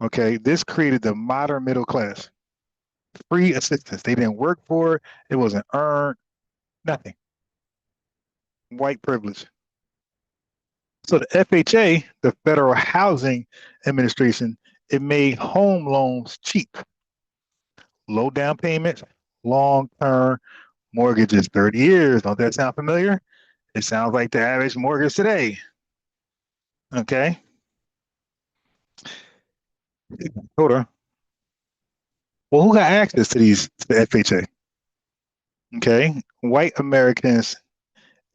Okay, this created the modern middle class. Free assistance. They didn't work for it. It wasn't earned. Nothing. White privilege. So the FHA, the Federal Housing Administration, it made home loans cheap. Low down payments, long-term mortgages, 30 years. Don't that sound familiar? It sounds like the average mortgage today. Okay. Hold on. Well, who got access to the FHA? Okay. White Americans,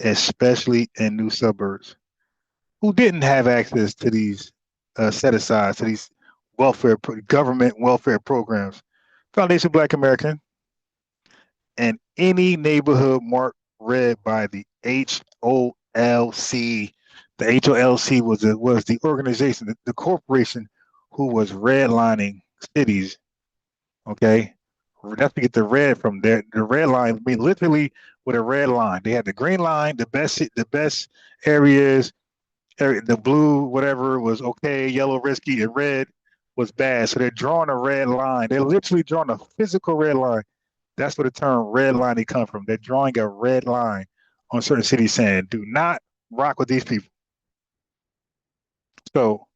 especially in new suburbs, who didn't have access to these set-asides, to these government welfare programs. Foundation Black American, and any neighborhood marked read by the HOLC. The HOLC was the organization, the corporation who was redlining cities. Okay, that's to get the red from there. The red line, I mean, literally with a red line. They had the green line, the best areas. The blue, whatever, was okay. Yellow, risky, and red was bad. So they're drawing a red line. They're literally drawing a physical red line. That's where the term redlining comes from. They're drawing a red line on certain cities, saying, "Do not rock with these people." So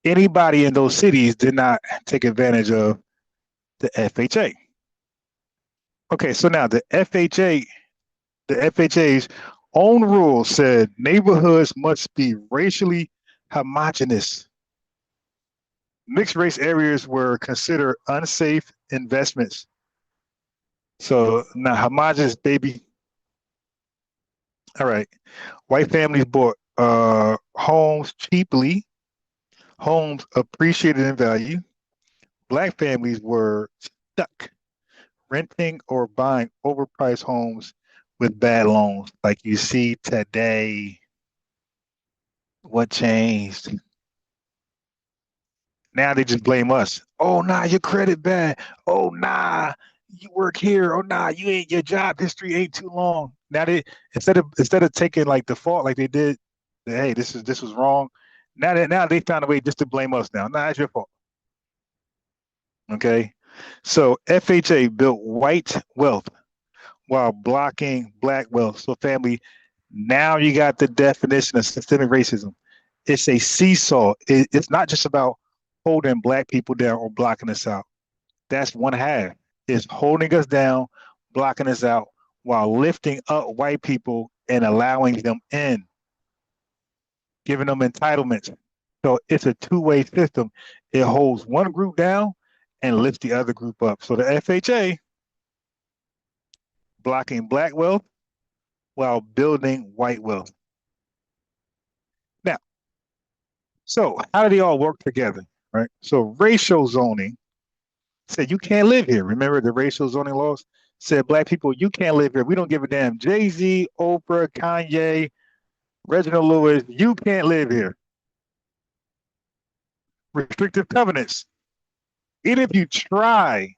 anybody in those cities did not take advantage of the FHA. Okay, so now the FHA's own rules said neighborhoods must be racially homogeneous. Mixed race areas were considered unsafe investments. So now homogeneous, baby. All right. White families bought homes cheaply. Homes appreciated in value. Black families were stuck renting or buying overpriced homes with bad loans, like you see today. What changed? Now they just blame us. Oh, nah, your credit bad. Oh, nah, you work here. Oh, nah, your job history ain't too long. Now they instead of taking like the fault like they did, hey, this was wrong. Now they found a way just to blame us now. Nah, it's your fault. Okay, so FHA built white wealth while blocking black wealth. So family, now you got the definition of systemic racism. It's a seesaw. It's not just about holding black people down or blocking us out. That's one half. It's holding us down, blocking us out, while lifting up white people and allowing them in, giving them entitlements. So it's a two-way system. It holds one group down and lifts the other group up. So the FHA blocking black wealth while building white wealth. Now, so how do they all work together, right? So racial zoning said you can't live here. Remember the racial zoning laws said black people, you can't live here. We don't give a damn. Jay-Z, Oprah, Kanye, Reginald Lewis, you can't live here. Restrictive covenants. Even if you try,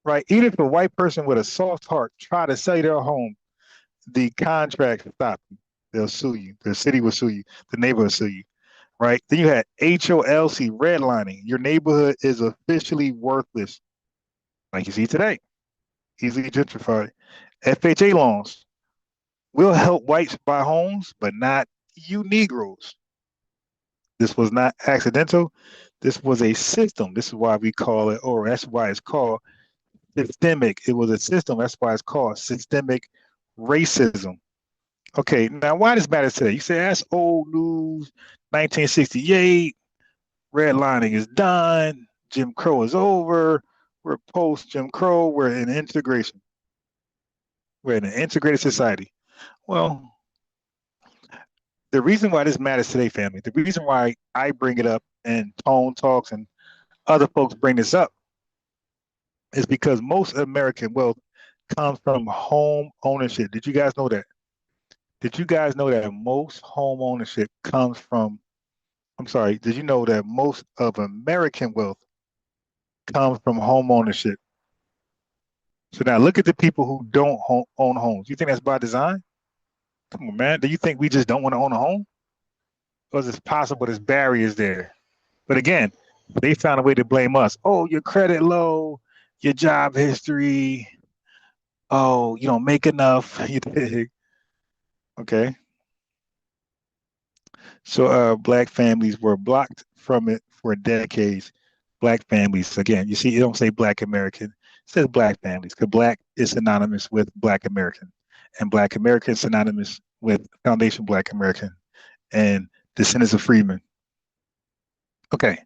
right? Even if a white person with a soft heart try to sell you their home, the contract will stop you. They'll sue you. The city will sue you. The neighborhood will sue you, right? Then you had HOLC, redlining. Your neighborhood is officially worthless, like you see today. Easily gentrified. FHA loans will help whites buy homes, but not you Negroes. This was not accidental. This was a system. This is why we call it, or that's why it's called systemic. It was a system. That's why it's called systemic racism. Okay, now why does matter today? You say that's old news, 1968, redlining is done, Jim Crow is over, we're post Jim Crow, we're in integration. We're in an integrated society. Well, the reason why this matters today, family, the reason why I bring it up and Tone talks and other folks bring this up is because most American wealth comes from home ownership. Did you guys know that? Did you guys know that most home ownership comes from, did you know that most of American wealth comes from home ownership? So now look at the people who don't own homes. You think that's by design? Come on, man. Do you think we just don't want to own a home? Because it's possible there's barriers there. But again, they found a way to blame us. Oh, your credit low, your job history. Oh, you don't make enough. Okay. So black families were blocked from it for decades. Black families, again, you see, it don't say black American, it says black families, because black is synonymous with black American, and black American is synonymous with Foundation Black American and descendants of freedmen. Okay,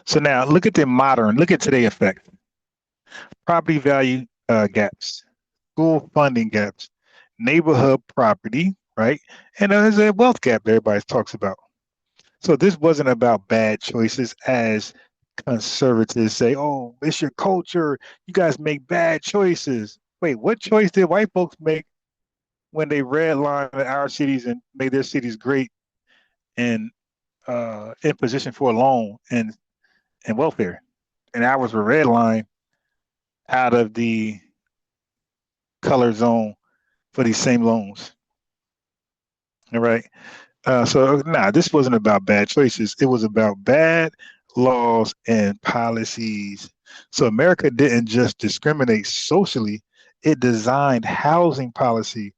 so now look at today effect. Property value gaps, school funding gaps, neighborhood property, right? And there's a wealth gap that everybody talks about. So this wasn't about bad choices, as conservatives say, oh, it's your culture. You guys make bad choices. wait, what choice did white folks make when they redlined our cities and made their cities great and in position for a loan and welfare? And ours were redlined out of the color zone for these same loans. All right. So nah, this wasn't about bad choices. It was about bad laws and policies. So America didn't just discriminate socially, it designed housing policy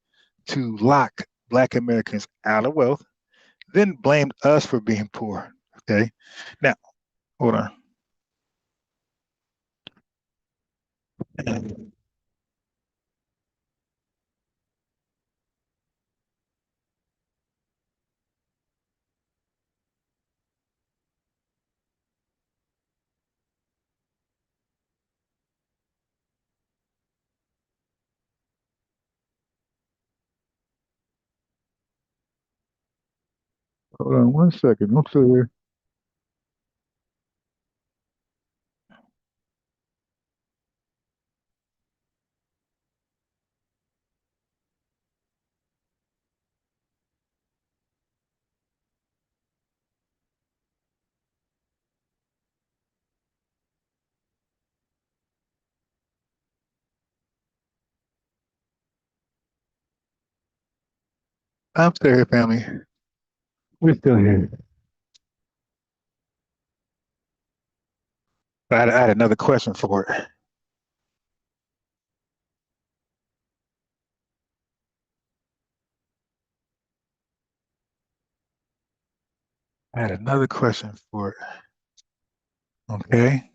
to lock Black Americans out of wealth, then blamed us for being poor. Okay. Now, hold on. Hold on 1 second. I'm still here. I'm still here, family. We're still here. I had another question for it. I had another question for it. Okay.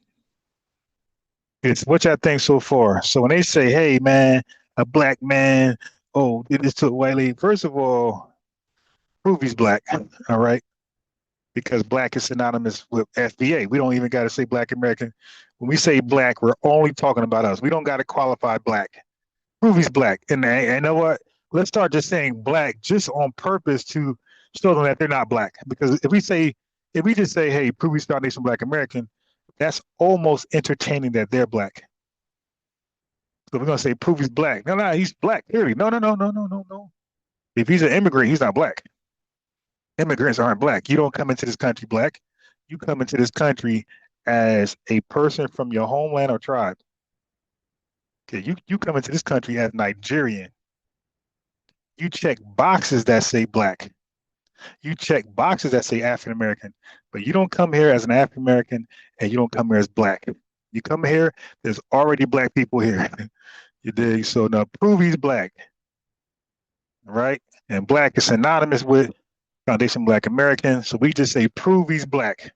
It's what y'all think so far. So when they say, hey man, a black man, oh, did this to a white lady, first of all, prove he's black. All right. Because black is synonymous with FBA. We don't even got to say black American. When we say black, we're only talking about us. We don't got to qualify black. Prove he's black. And you know what? Let's start just saying black just on purpose to show them that they're not black. Because if we just say, hey, prove he's foundation black American, that's almost entertaining that they're black. So we're gonna say prove he's black. No, no, he's black. Clearly. No, no, no, no, no, no, no. If he's an immigrant, he's not black. Immigrants aren't black. You don't come into this country black. You come into this country as a person from your homeland or tribe. Okay, you come into this country as Nigerian. You check boxes that say black. You check boxes that say African American, but you don't come here as an African American and you don't come here as black. You come here, there's already black people here. You dig? So now prove he's black, right? And black is synonymous with Foundation Black American. So we just say prove he's black.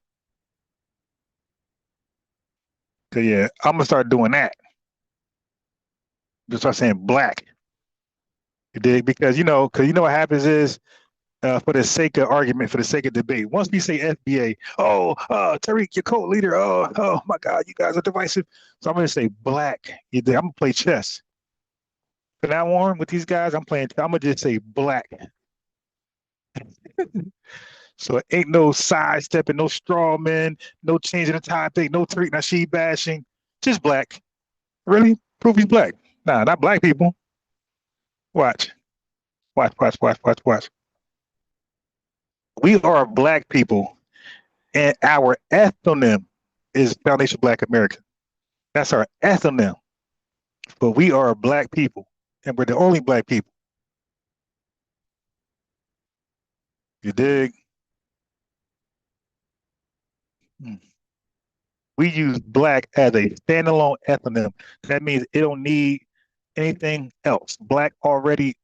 So yeah, I'm gonna start doing that. Just start saying black. You dig? Because you know what happens is for the sake of argument, for the sake of debate. Once we say FBA, Tariq, your co-leader, oh my God, you guys are divisive. So I'm gonna say black. I'm gonna play chess. From now on with these guys, I'm gonna just say black. So it ain't no sidestepping, no straw man, no changing the topic, no Tariq Nasheed bashing, just black. Really? Prove he's black. Nah, not black people. Watch. Watch, watch, watch, watch, watch. We are black people, and our ethnonym is Foundation Black American. That's our ethnonym. But we are black people, and we're the only black people. You dig? We use black as a standalone ethnonym. That means it don't need anything else. Black already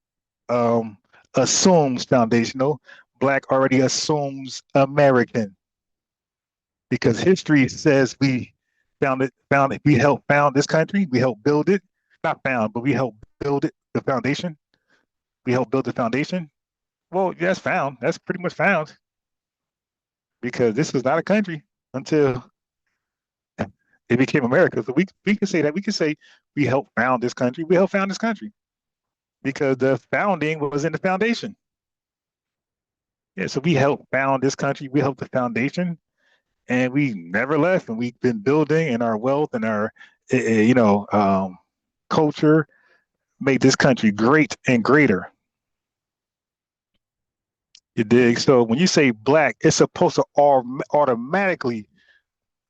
assumes foundational. Black already assumes American. Because history says we we helped found this country, we helped build it. Not found, but we helped build it, the foundation. We helped build the foundation. Well, that's found. That's pretty much found. Because this was not a country until it became America. So we can say that. We can say we helped found this country. We helped found this country. Because the founding was in the foundation. Yeah, so we helped found this country. We helped the foundation. And we never left, and we've been building, and our wealth and our culture make this country great and greater. You dig? So when you say black, it's supposed to automatically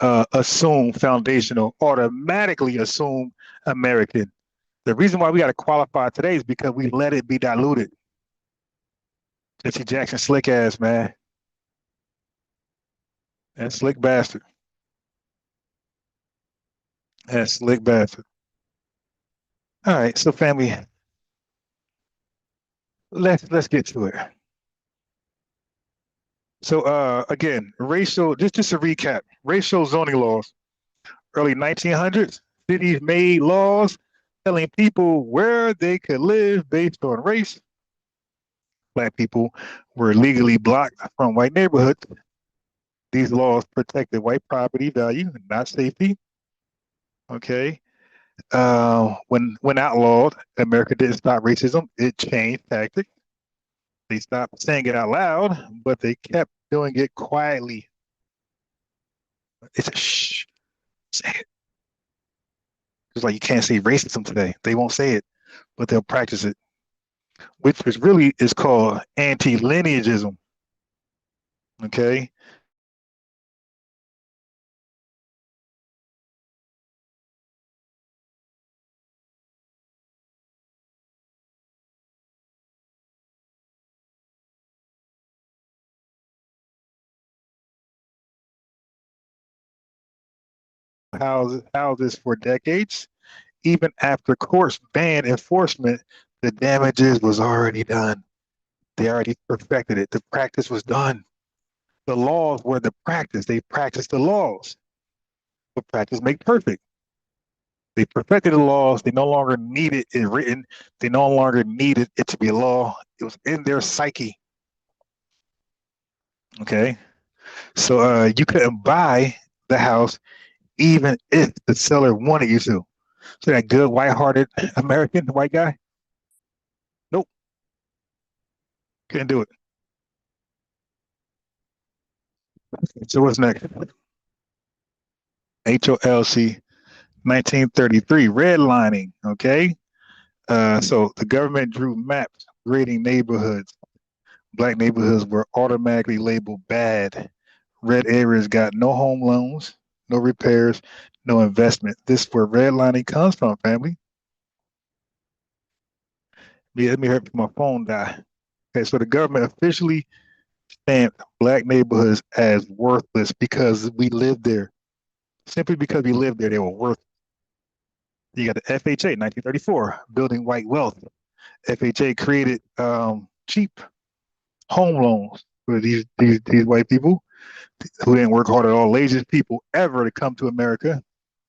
assume foundational, automatically assume American. The reason why we got to qualify today is because we let it be diluted. Jesse Jackson, slick ass, man. That slick bastard. That slick bastard. All right, so family, let's get to it. So again, racial, just a recap, racial zoning laws. Early 1900s, cities made laws telling people where they could live based on race. Black people were legally blocked from white neighborhoods. These laws protected white property value, not safety. Okay. When outlawed, America didn't stop racism, it changed tactics. They stopped saying it out loud, but they kept doing it quietly. It's a shh, say it. It's like you can't say racism today. They won't say it, but they'll practice it, which is really is called anti-lineagism. Okay. Houses for decades. Even after courts banned enforcement, the damages was already done. They already perfected it. The practice was done. The laws were the practice. They practiced the laws. But practice make perfect. They perfected the laws. They no longer needed it written. They no longer needed it to be a law. It was in their psyche. Okay. So you couldn't buy the house even if the seller wanted you to. So that good white-hearted American white guy, nope, couldn't do it. So what's next? HOLC 1933, redlining. Okay. So the government drew maps grading neighborhoods. Black neighborhoods were automatically labeled bad. Red areas got no home loans, no repairs, no investment. This is where redlining comes from, family. Let me hurt my phone die. Okay, so the government officially stamped black neighborhoods as worthless because we lived there. Simply because we lived there, they were worthless. You got the FHA, 1934, building white wealth. FHA created cheap home loans for these white people who didn't work hard at all. Laziest people ever to come to America,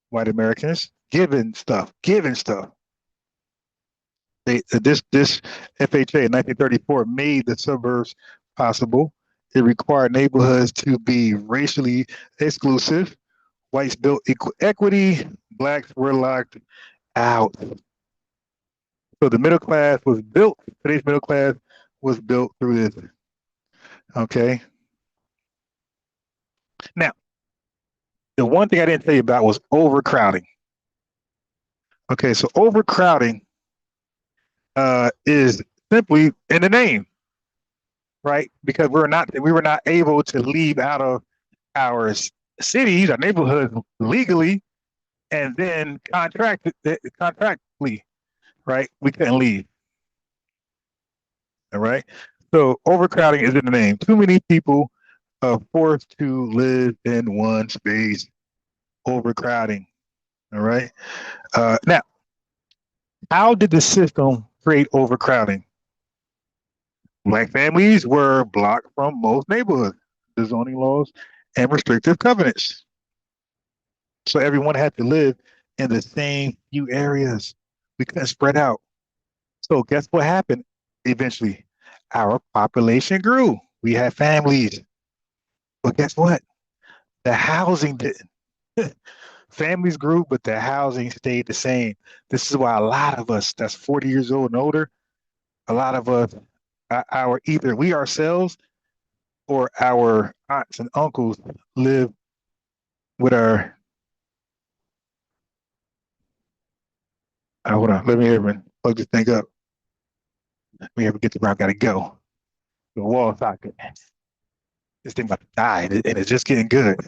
white Americans, giving stuff. This FHA in 1934 made the suburbs possible. It required neighborhoods to be racially exclusive. Whites built equity. Blacks were locked out. So the middle class was built. Today's middle class was built through this. Okay. Now, the one thing I didn't tell you about was overcrowding. Okay, so overcrowding is simply in the name, right? Because we were not able to leave out of our cities, our neighborhoods legally, and then contractually, right? We couldn't leave. All right. So overcrowding is in the name. Too many people are forced to live in one space. Overcrowding. All right. Now, how did the system create overcrowding? Black families were blocked from most neighborhoods, the zoning laws, and restrictive covenants. So everyone had to live in the same few areas. We couldn't spread out. So guess what happened eventually? Our population grew. We had families. But guess what? The housing didn't. Families grew, but the housing stayed the same. This is why a lot of us that's 40 years old and older, a lot of us, our either we ourselves or our aunts and uncles live with our, hold on, let me hear, man. Plug this thing up. We ever get to where I gotta go. The wall socket. This thing about to die, and it's just getting good.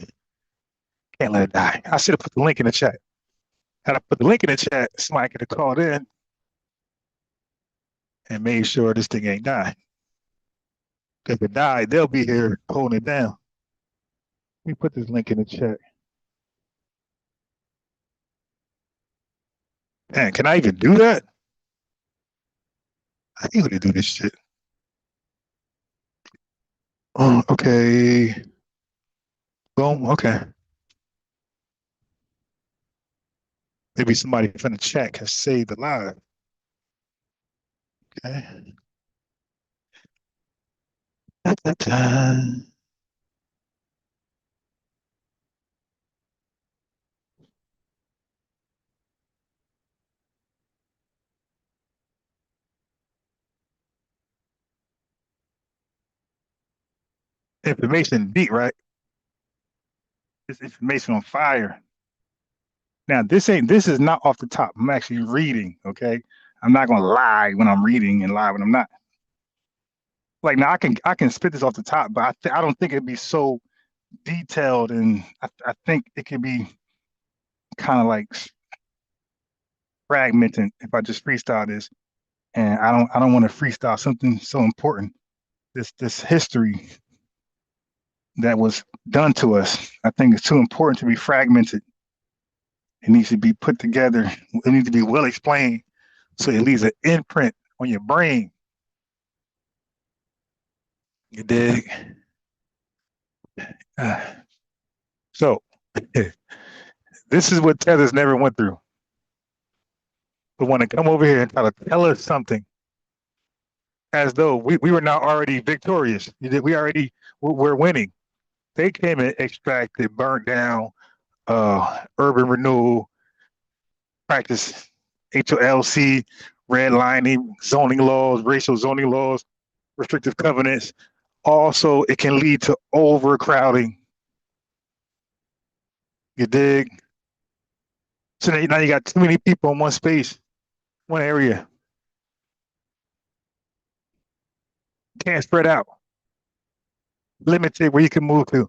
Can't let it die. I should have put the link in the chat. Had I put the link in the chat, somebody could have called in and made sure this thing ain't dying. If it died, they'll be here holding it down. Let me put this link in the chat. Man, can I even do that? I ain't gonna do this shit. Oh, okay. Boom. Okay. Maybe somebody from the chat can save the live. Okay. Da-da-da. Information deep, right? This information on fire. Now, this is not off the top. I'm actually reading, okay? I'm not gonna lie when I'm reading and lie when I'm not. Like now I can spit this off the top, but I don't think it'd be so detailed, and I think it could be kind of like fragmented if I just freestyle this. And I don't want to freestyle something so important. This history that was done to us. I think it's too important to be fragmented. It needs to be put together. It needs to be well explained so it leaves an imprint on your brain. You dig? So this is what Tethers never went through. But want to come over here and try to tell us something as though we were not already victorious. We're winning. They came and extracted, burnt down, urban renewal, practice HOLC, redlining, zoning laws, racial zoning laws, restrictive covenants. Also, it can lead to overcrowding. You dig? So now you got too many people in one space, one area. Can't spread out. Limited where you can move to.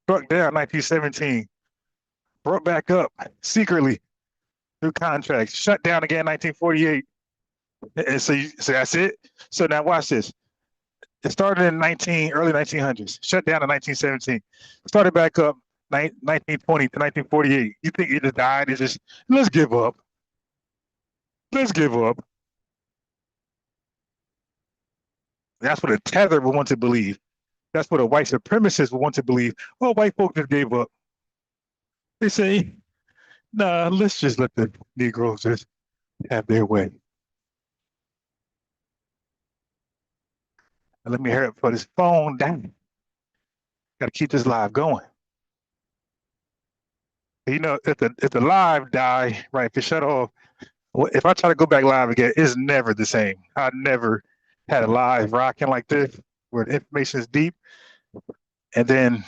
Struck down 1917. Brought back up secretly through contracts. Shut down again 1948. And so that's it. So now watch this. It started in early 1900s. Shut down in 1917. Started back up 1920 to 1948. You think it just died? It's just let's give up. Let's give up. That's what a tether would want to believe. That's what a white supremacist would want to believe. Oh, white folk just gave up. They say, nah, let's just let the Negroes just have their way. And let me hurry up put this phone down. Got to keep this live going. You know, if the live die, right, if it shut off, if I try to go back live again, it's never the same. I never had a live rocking like this where the information is deep and then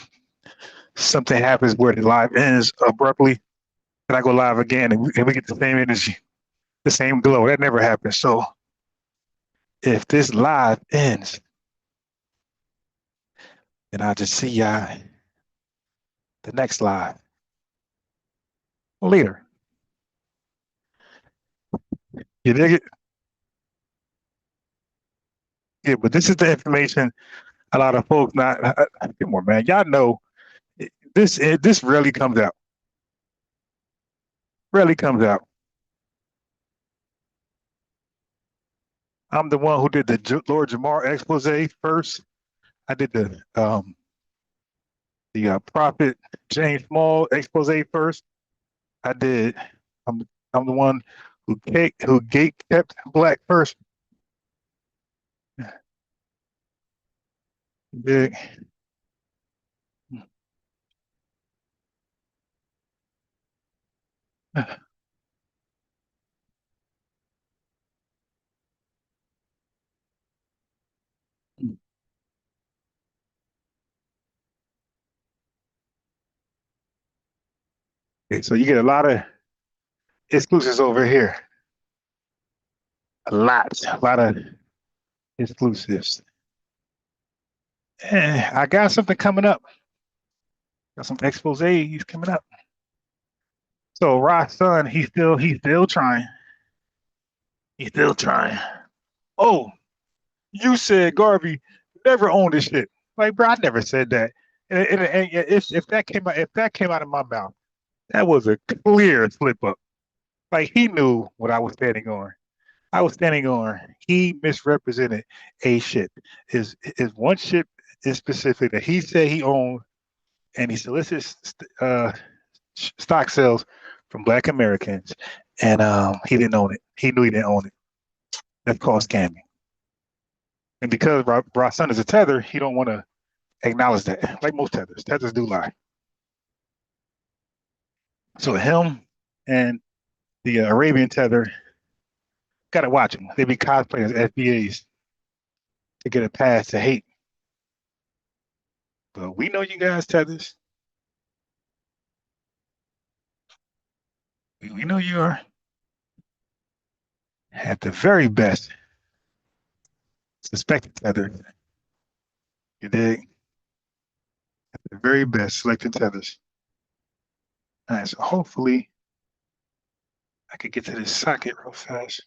something happens where the live ends abruptly and I go live again and we get the same energy, the same glow. That never happens. So if this live ends, then I'll just see y'all the next live later. You dig it? Yeah, but this is the information a lot of folks not. Come on, man. Y'all know this rarely comes out. Rarely comes out. I'm the one who did the Lord Jamar expose first. I did the Prophet James Small expose first. I did. I'm the one who gate kept black first. Big. Okay, so you get a lot of exclusives over here. A lot of exclusives. I got something coming up. Got some exposés coming up. So Ross' son, he's still trying. He's still trying. Oh, you said Garvey never owned this shit. Like, bro, I never said that. And if that came out of my mouth, that was a clear slip up. Like he knew what I was standing on. I was standing on. He misrepresented a ship. Is one ship is specific that he said he owned, and he solicits stock sales from Black Americans, and he didn't own it. He knew he didn't own it. That's called scamming. And because Broad's son is a tether, he don't want to acknowledge that. Like most tethers, tethers do lie. So him and the Arabian tether gotta watch them. They be cosplaying as FBAs to get a pass to hate. But we know you guys tethers. We know you are at the very best suspected tether. You dig? The very best selected tethers. All right, so hopefully I could get to this socket real fast.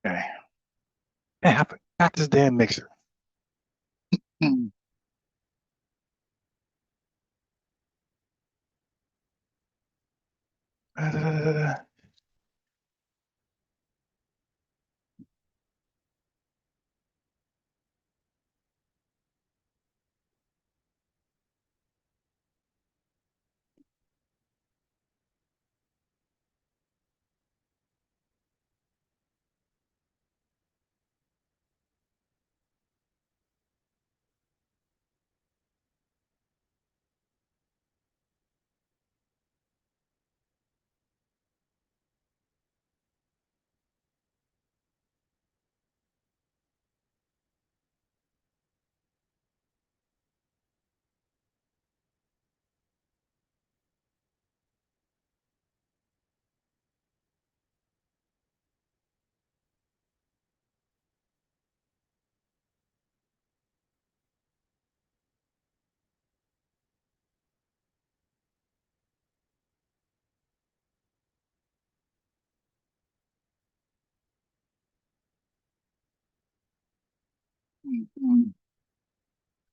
Okay. Man, I forgot this damn mixer. Hmm.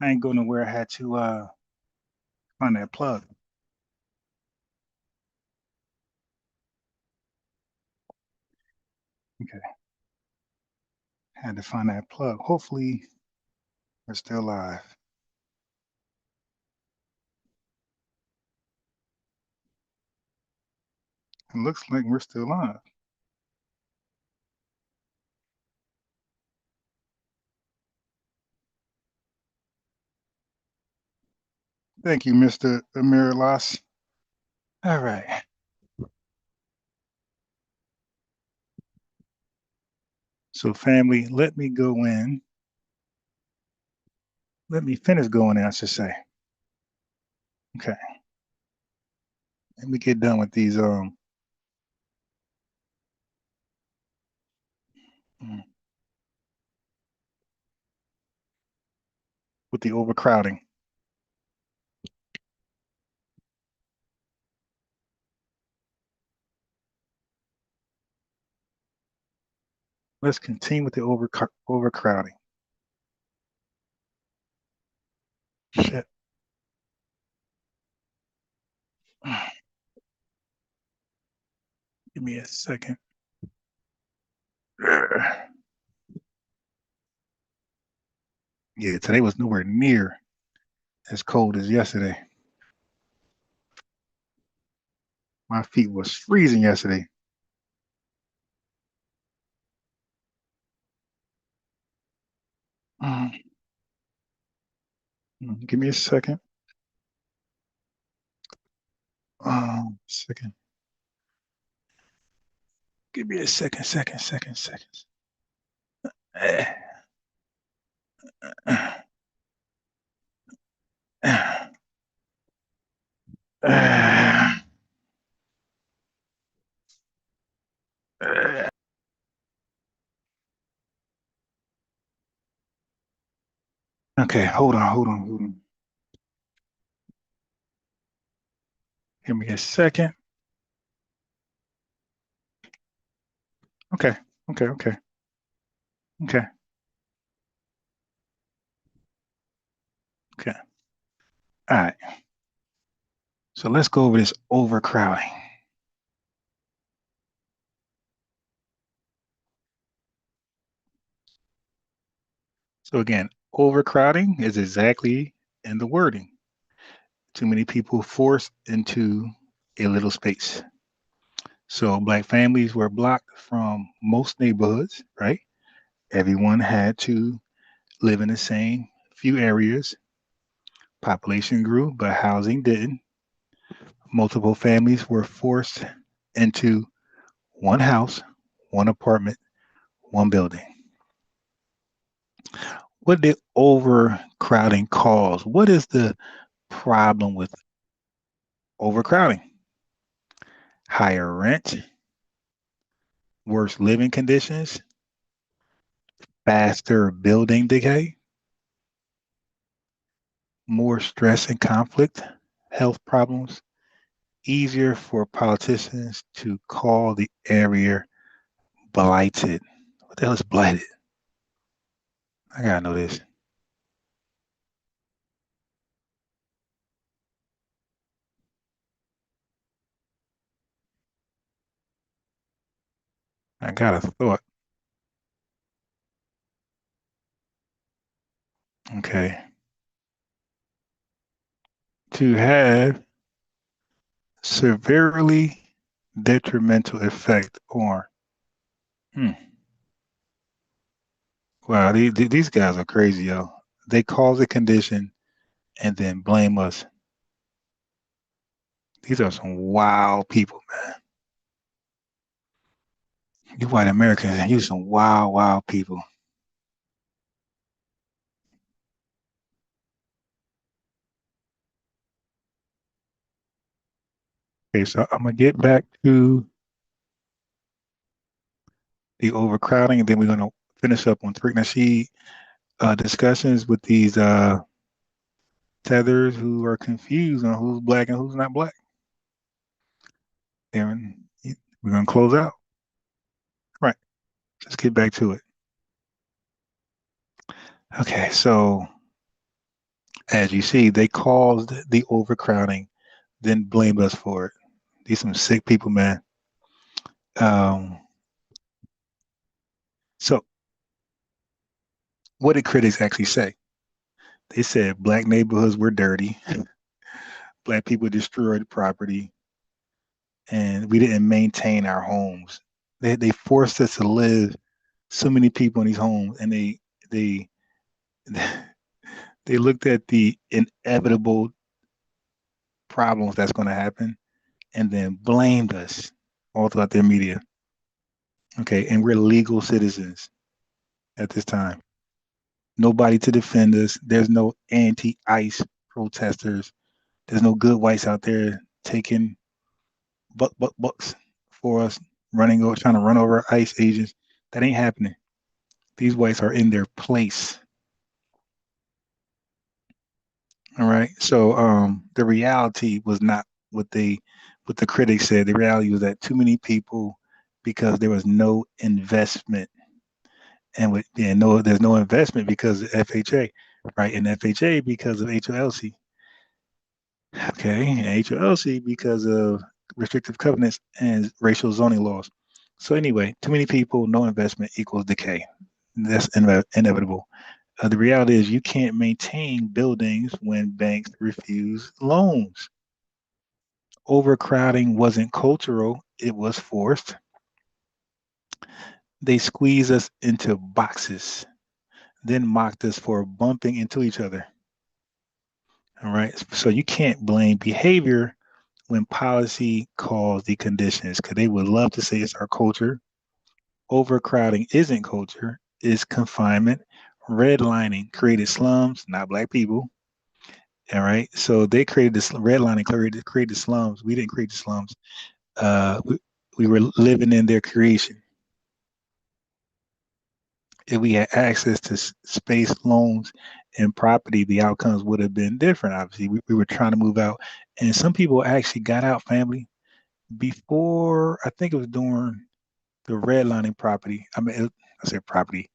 I ain't going nowhere. I had to find that plug. Okay, had to find that plug. Hopefully, we're still live. It looks like we're still live. Thank you, Mr. Amirilas. All right. So, family, let me go in. Let me finish going in, I should say. Okay. Let me get done with these with the overcrowding. Let's continue with the overcrowding. Shit. Give me a second. Yeah, today was nowhere near as cold as yesterday. My feet was freezing yesterday. Give me a second. Second. Give me a second. Okay, hold on. Give me a second. Okay. All right. So let's go over this overcrowding. So again, overcrowding is exactly in the wording. Too many people forced into a little space. So Black families were blocked from most neighborhoods, right? Everyone had to live in the same few areas. Population grew, but housing didn't. Multiple families were forced into one house, one apartment, one building. What did overcrowding cause? What is the problem with overcrowding? Higher rent, worse living conditions, faster building decay, more stress and conflict, health problems, easier for politicians to call the area blighted. What the hell is blighted? I gotta know this. I got a thought. Okay. To have severely detrimental effect on. Wow, these guys are crazy, yo. They cause a condition and then blame us. These are some wild people, man. You white Americans, you some wild people. Okay, so I'm gonna get back to the overcrowding, and then we're gonna finish up on pregnancy discussions with these tethers who are confused on who's Black and who's not Black. Aaron, we're gonna close out. Right. Let's get back to it. Okay, so as you see, they caused the overcrowding, then blamed us for it. These some sick people, man. So what did critics actually say? They said Black neighborhoods were dirty, Black people destroyed property, and we didn't maintain our homes. They forced us to live so many people in these homes, and they they looked at the inevitable problems that's going to happen, and then blamed us all throughout their media. Okay, and we're legal citizens at this time. Nobody to defend us. There's no anti-ICE protesters. There's no good whites out there taking bucks for us, trying to run over ICE agents. That ain't happening. These whites are in their place. All right. So the reality was not what the critics said. The reality was that too many people, because there was no investment, and there's no investment because of FHA, right? And FHA because of HOLC. Okay, and HOLC because of restrictive covenants and racial zoning laws. So anyway, too many people, no investment equals decay. That's inevitable. The reality is you can't maintain buildings when banks refuse loans. Overcrowding wasn't cultural, it was forced. They squeeze us into boxes. then mocked us for bumping into each other. All right. So you can't blame behavior when policy calls the conditions, because they would love to say it's our culture. Overcrowding isn't culture, it's confinement. Redlining created slums, not black people. All right. So they created this redlining, created slums. We didn't create the slums. We were living in their creation. If we had access to space, loans, and property, the outcomes would have been different. Obviously, we were trying to move out, and some people actually got out, family, before, I think it was during the redlining property. I said property,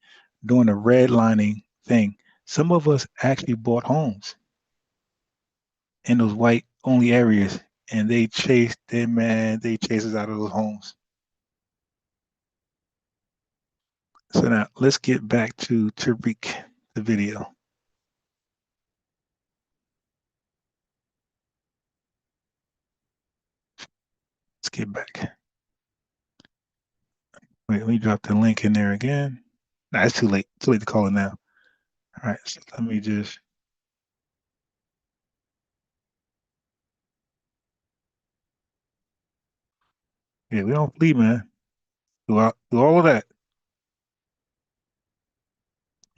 during the redlining thing. Some of us actually bought homes in those white only areas, and they chased us out of those homes. So now let's get back to Tariq, the video. Let's get back. Wait, let me drop the link in there again. Nah, it's too late. Too late to call it now. All right, so let me just. Yeah, we don't flee, man. Do all of that.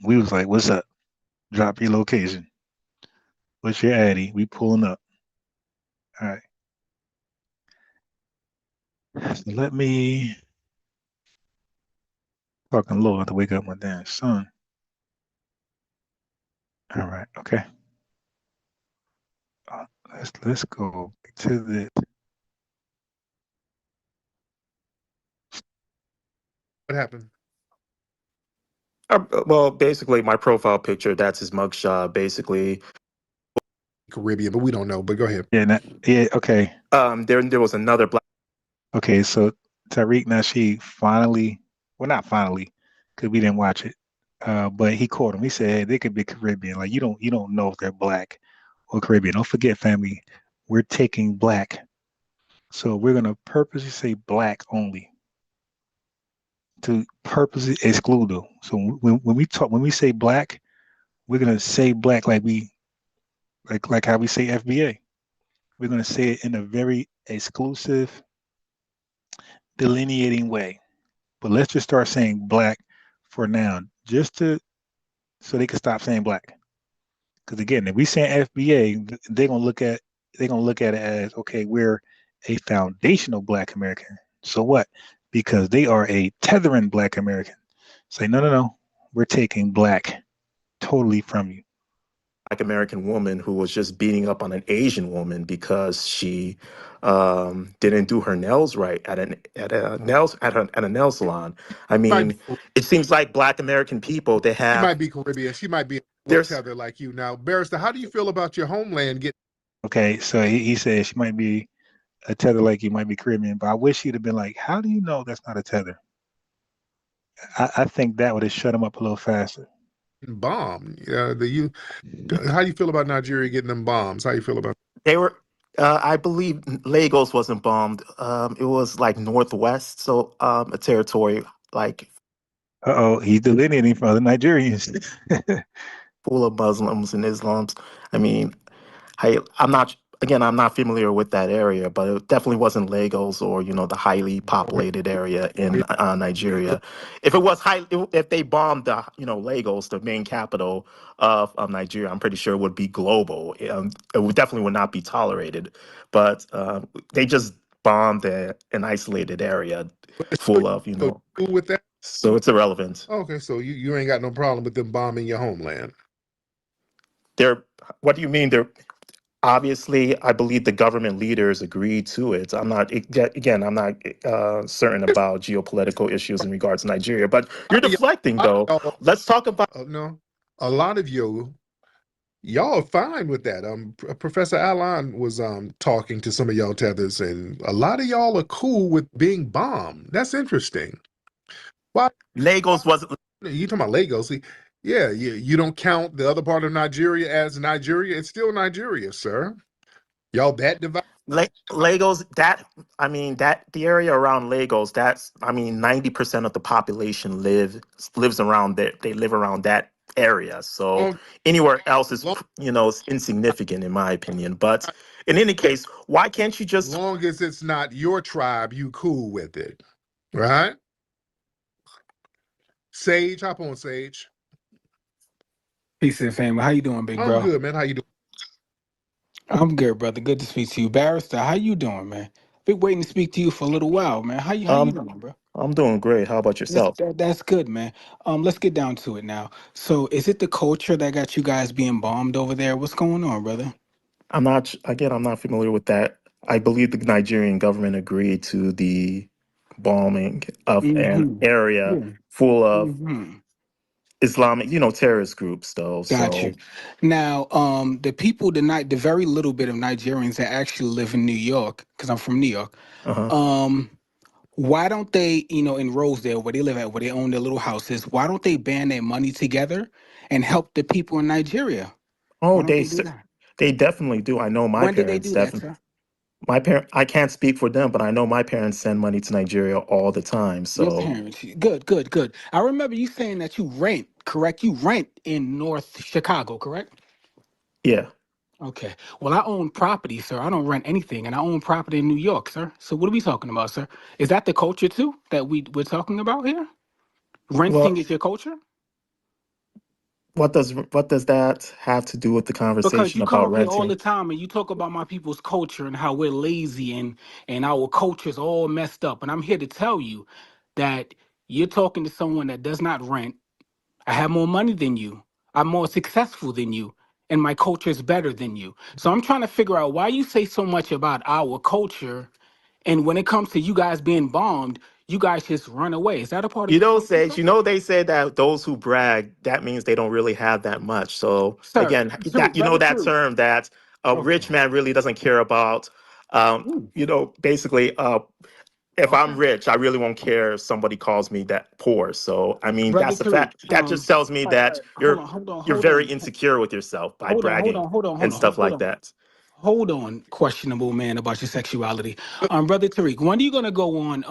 We was like, what's up? Drop your location. What's your addy? We pulling up. All right. So let me fucking Lord to wake up my damn son. All right, okay. Let's go back to the. What happened? Well, basically, my profile picture, that's his mugshot, basically. Caribbean, but we don't know. But go ahead. Yeah, okay. There was another black. Okay, so Tariq Nasheed finally, well, not finally, because we didn't watch it, but he caught him. He said they could be Caribbean. Like you don't know if they're black or Caribbean. Don't forget, family, we're taking black, so we're gonna purposely say black only to purposely exclude them. So when we say black, we're gonna say black like how we say FBA. We're gonna say it in a very exclusive, delineating way. But let's just start saying black for now, so they can stop saying black. Because again, if we say FBA, they're gonna look at it as, okay, we're a foundational Black American. So what? Because they are a tethering Black American. Say no, we're taking black totally from you. Black American woman who was just beating up on an Asian woman because she didn't do her nails right at a nail salon. I mean, it seems like Black American people, they have. She might be Caribbean. She might be a tether like you. Now, Barrister, how do you feel about your homeland getting? Okay, so he said she might be a tether like you, might be Caribbean, but I wish he'd have been like, how do you know that's not a tether? I think that would have shut him up a little faster. Bomb. How do you feel about Nigeria getting them bombs? How you feel about? They were, I believe Lagos wasn't bombed. It was like Northwest, so a territory like. He's delineating from the Nigerians. Full of Muslims and Islams. I mean, I'm not familiar with that area, but it definitely wasn't Lagos or the highly populated area in Nigeria. If it was if they bombed the Lagos, the main capital of Nigeria, I'm pretty sure it would be global. It definitely would not be tolerated. But they just bombed an isolated area full of with that. So it's irrelevant. Okay, so you ain't got no problem with them bombing your homeland. What do you mean? Obviously, I believe the government leaders agreed to it. I'm not certain about geopolitical issues in regards to Nigeria, but you're deflecting though. Let's talk about. No, a lot of y'all are fine with that. Professor Alon was talking to some of y'all tethers, and a lot of y'all are cool with being bombed. That's interesting. Why? Lagos wasn't. You talking about Lagos? Yeah, you don't count the other part of Nigeria as Nigeria. It's still Nigeria, sir. Y'all that divided? Lagos, the area around Lagos, 90% of the population lives around there. They live around that area. So Long, anywhere else is, long, is insignificant in my opinion. But in any case, why can't you just? long as it's not your tribe, you cool with it, right? Sage, hop on, Sage. Peace and family. How you doing, big I'm bro? good, man. How you doing? I'm good, brother. Good to speak to you. Barrister, how you doing, man? Been waiting to speak to you for a little while, man. How you doing, bro? I'm doing great. How about yourself? That's good, man. Let's get down to it now. So is it the culture that got you guys being bombed over there? What's going on, brother? I'm not familiar with that. I believe the Nigerian government agreed to the bombing of an Mm-hmm. area Yeah. full of Mm-hmm. Islamic, terrorist groups though. Got So, you. Now, the very little bit of Nigerians that actually live in New York, because I'm from New York, uh-huh. um, why don't they, in Rosedale, where they live at, where they own their little houses, why don't they band their money together and help the people in Nigeria? Oh, Why don't they do that? they definitely do. I know my When did they parents do that, definitely. sir? I can't speak for them, but I know my parents send money to Nigeria all the time. Your So, parents. Good, good, good. I remember you saying that you rent, correct? You rent in North Chicago, correct? yeah. Okay. Well, I own property, sir. I don't rent anything, and I own property in New York, sir. So what are we talking about, sir? Is that the culture too that we're talking about here? Renting Well, is your culture? what does that have to do with the Because conversation you come about up here all renting? the time and you talk about my people's culture and how we're lazy and our culture's all messed up. And I'm here to tell you that you're talking to someone that does not rent. I have more money than you. I'm more successful than you. And my culture is better than you. So I'm trying to figure out why you say so much about our culture. And when it comes to you guys being bombed, you guys just run away. Is that a part of your culture, sir? They say that those who brag, that means they don't really have that much. So Sir, again, true, very that true. term that a Okay. rich man really doesn't care about, Ooh, basically, if I'm okay. rich, I really won't care if somebody calls me that poor. So I mean, Brother that's a Tariq, fact. That just tells me that hold on, hold on, you're hold very on. insecure with yourself by Hold on, hold bragging on, hold on, hold and on, stuff hold like on. that. Hold on, questionable man about your sexuality. Brother Tariq, when are you gonna go on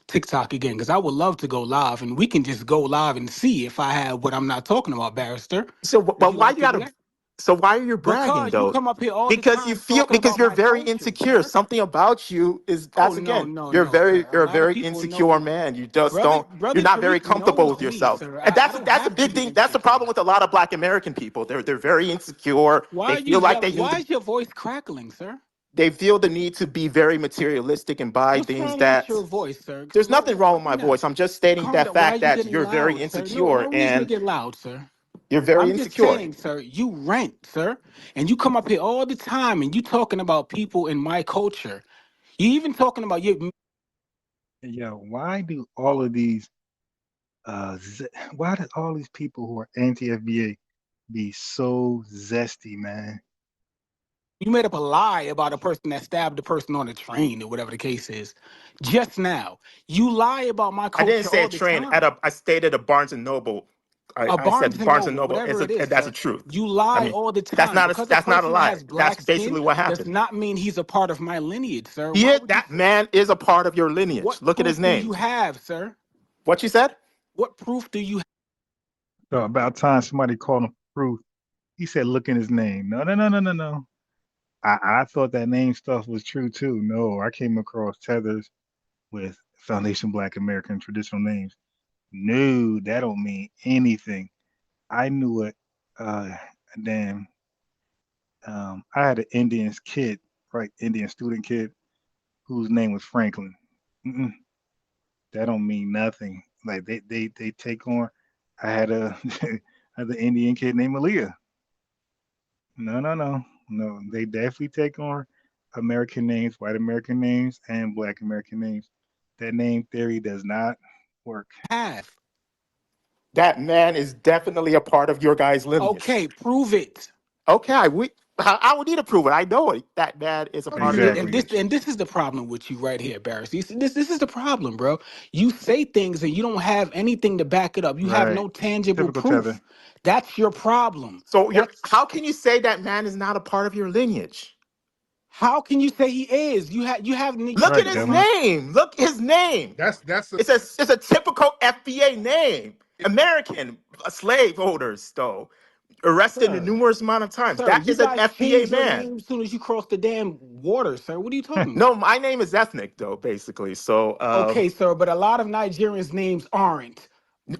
TikTok again? Because I would love to go live and we can just go live and see if I have what I'm not talking about, barrister. So, Would but you why like you to do gotta? that? So why are you bragging Because you though? come up here all the time talking Because about you're my very culture, insecure. sir. Something about you is Oh that's no, again, no, no, sir. A you're a lot of very people insecure know man. You just brother don't you're brother not very Tariq comfortable with knows me, yourself. sir. And I don't that's a have to big be thing. That's the insecure. problem with a lot of black American people. They're very insecure. Why They are you feel like yelling? Why is your voice crackling, sir? they feel the need to be very materialistic and buy What's things wrong with that your voice, sir? there's nothing wrong with my Calm down. voice. I'm just stating Calm that down. Why are fact you that getting you're very loud, sir? No, insecure no reason to and get loud, sir. you're very I'm just insecure. saying, sir, you rent, sir, and you come up here all the time and you talking about people in my culture. You even talking about you. Yo, why do all of these why do all these people who are anti-FBA be so zesty, man? You made up a lie about a person that stabbed a person on a train or whatever the case is. Just now, you lie about my I didn't culture say a all the train time. I stated a Barnes and Noble. A I Barnes said and Barnes and Noble, Noble whatever it is, that's the sir. truth. You I lie mean, all the time. Because a that's not a person lie. has That's black skin basically what does happened. not mean he's a part of my lineage, sir. Why would you That say? man is a part of your lineage. What Look at his proof do name. you have, sir? What you said? What proof do you have? So about time somebody called him proof. He said, look in his name. No, no, no, no, no, no. I thought that name stuff was true too. No, I came across tethers with Foundation Black American traditional names. No, that don't mean anything. I knew it. Uh, damn. I had an Indian kid, right? Indian student kid whose name was Franklin. Mm-mm, that don't mean nothing. Like they take on. I had a I had an Indian kid named Aaliyah. No, no, no, no. They definitely take on American names, white American names, and Black American names. That name theory does not work. Have? That man is definitely a part of your guy's lineage. Okay, prove it. Okay, I would need to prove it. I know it. That man is a part of your Exactly. lineage. And this is the problem with you right here, Barris. You see, this is the problem, bro. You say things and you don't have anything to back it up. You have Right. no tangible Typical tether. proof. That's your problem. So That's how can you say that man is not a part of your lineage? how can you say he is? You have Look at Right, his governor. name. Look his name. That's a It's a typical FBA name. American slave owners, though, arrested a Sir, numerous amount of times. sir, That you is an guys FBA change your man. name as soon as you cross the damn water, sir. What are you talking No, about? my name is ethnic, though, basically. So, Okay, sir, but a lot of Nigerians' names aren't.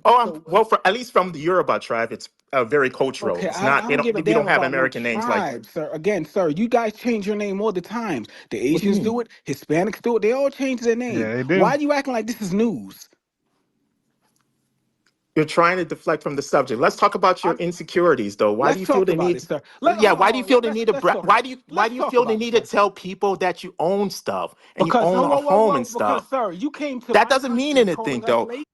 So, well, at least from the Yoruba tribe, it's very cultural. okay, It's I not. They don't give a we don't damn have about no American names like. tribe, sir. Again, sir, you guys change your name all the time. The What do you Asians mean? do it, Hispanics do it. They all change their name. Yeah, they do. Why are you acting like this is news? You're trying to deflect from the subject. Let's talk about your insecurities, though. Why do Let's you feel talk the about need? it, sir. Yeah, Hold why do you on. feel the need to? Let's talk Why about do it. you? Why Let's do you talk feel the about it, need to sir. tell people that you own stuff and you Because own a home and because stuff? sir, you came to That my doesn't mean country anything, calling us though. late.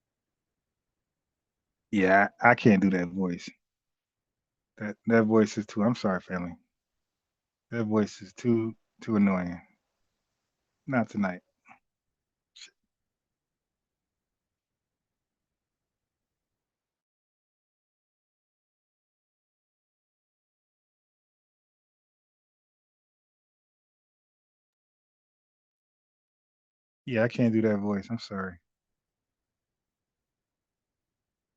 Yeah, I can't do that voice. That voice is too. I'm sorry, family. That voice is too annoying. Not tonight. Yeah, I can't do that voice. I'm sorry.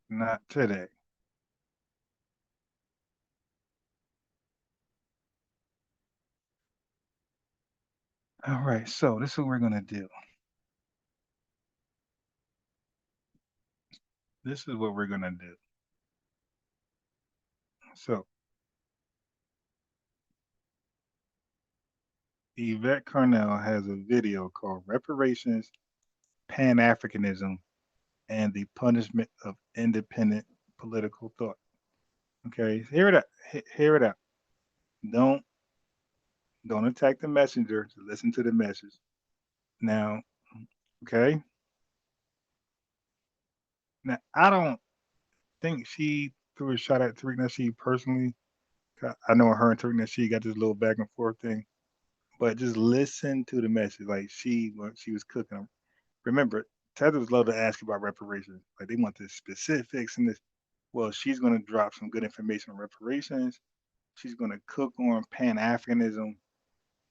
Not today. All right, so this is what we're gonna do. This is what we're gonna do. So Yvette Carnell has a video called Reparations, Pan-Africanism, and the Punishment of Independent Political Thought. Okay, hear it out. Hear it out. Don't don't attack the messenger. Just listen to the message. Now, okay. Now I don't think she threw a shot at Tariq Nasheed personally. I know her and Tariq Nasheed got this little back and forth thing, but just listen to the message. Like she was cooking them. Remember, Tethers love to ask about reparations. Like they want the specifics and this. Well, she's going to drop some good information on reparations. She's going to cook on Pan Africanism,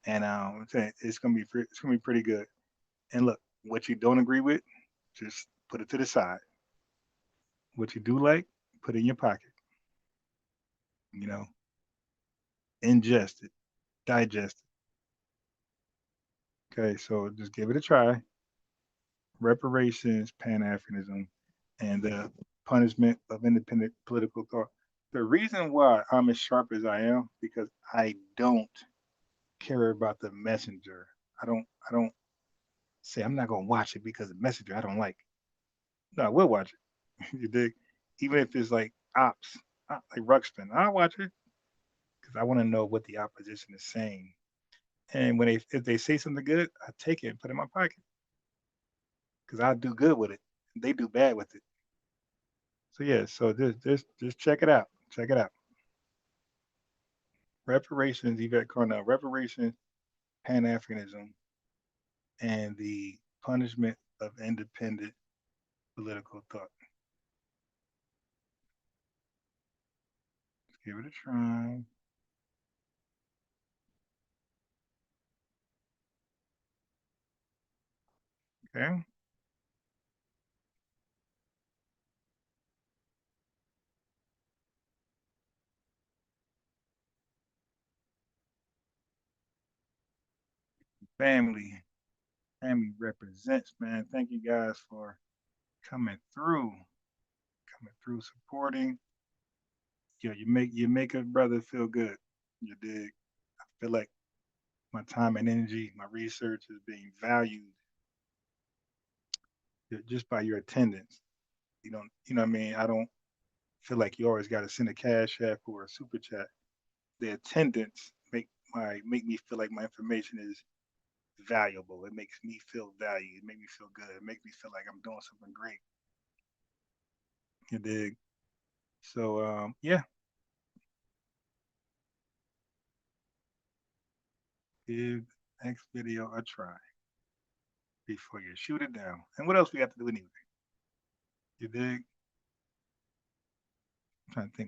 and I'm saying it's going to be pretty good. And look, what you don't agree with, just put it to the side. What you do like, put it in your pocket. You know, ingest it, digest it. Okay, so just give it a try. Reparations, Pan Africanism, and the punishment of independent political thought. The reason why I'm as sharp as I am because I don't care about the messenger. I don't say I'm not gonna watch it because the messenger I don't like. No, I will watch it. You dig? Even if it's like ops, like Ruxpin, I'll watch it because I want to know what the opposition is saying. And if they say something good, I take it and put it in my pocket because I do good with it. They do bad with it. So yeah, so just check it out. Check it out. Reparations, Yvette Cornell, reparations, Pan Africanism, and the punishment of independent political thought. Let's give it a try. Okay. Family. Family represents, man. Thank you guys for coming through. Coming through, supporting. Yeah, you make a brother feel good. You dig? I feel like my time and energy, my research is being valued just by your attendance. You know what I mean? I don't feel like you always got to send a cash app or a super chat. The attendance make me feel like my information is valuable. It makes me feel valued. It makes me feel good. It makes me feel like I'm doing something great. You dig? So yeah, give next video a try before you shoot it down. And what else we have to do anyway? You dig? I'm trying to think.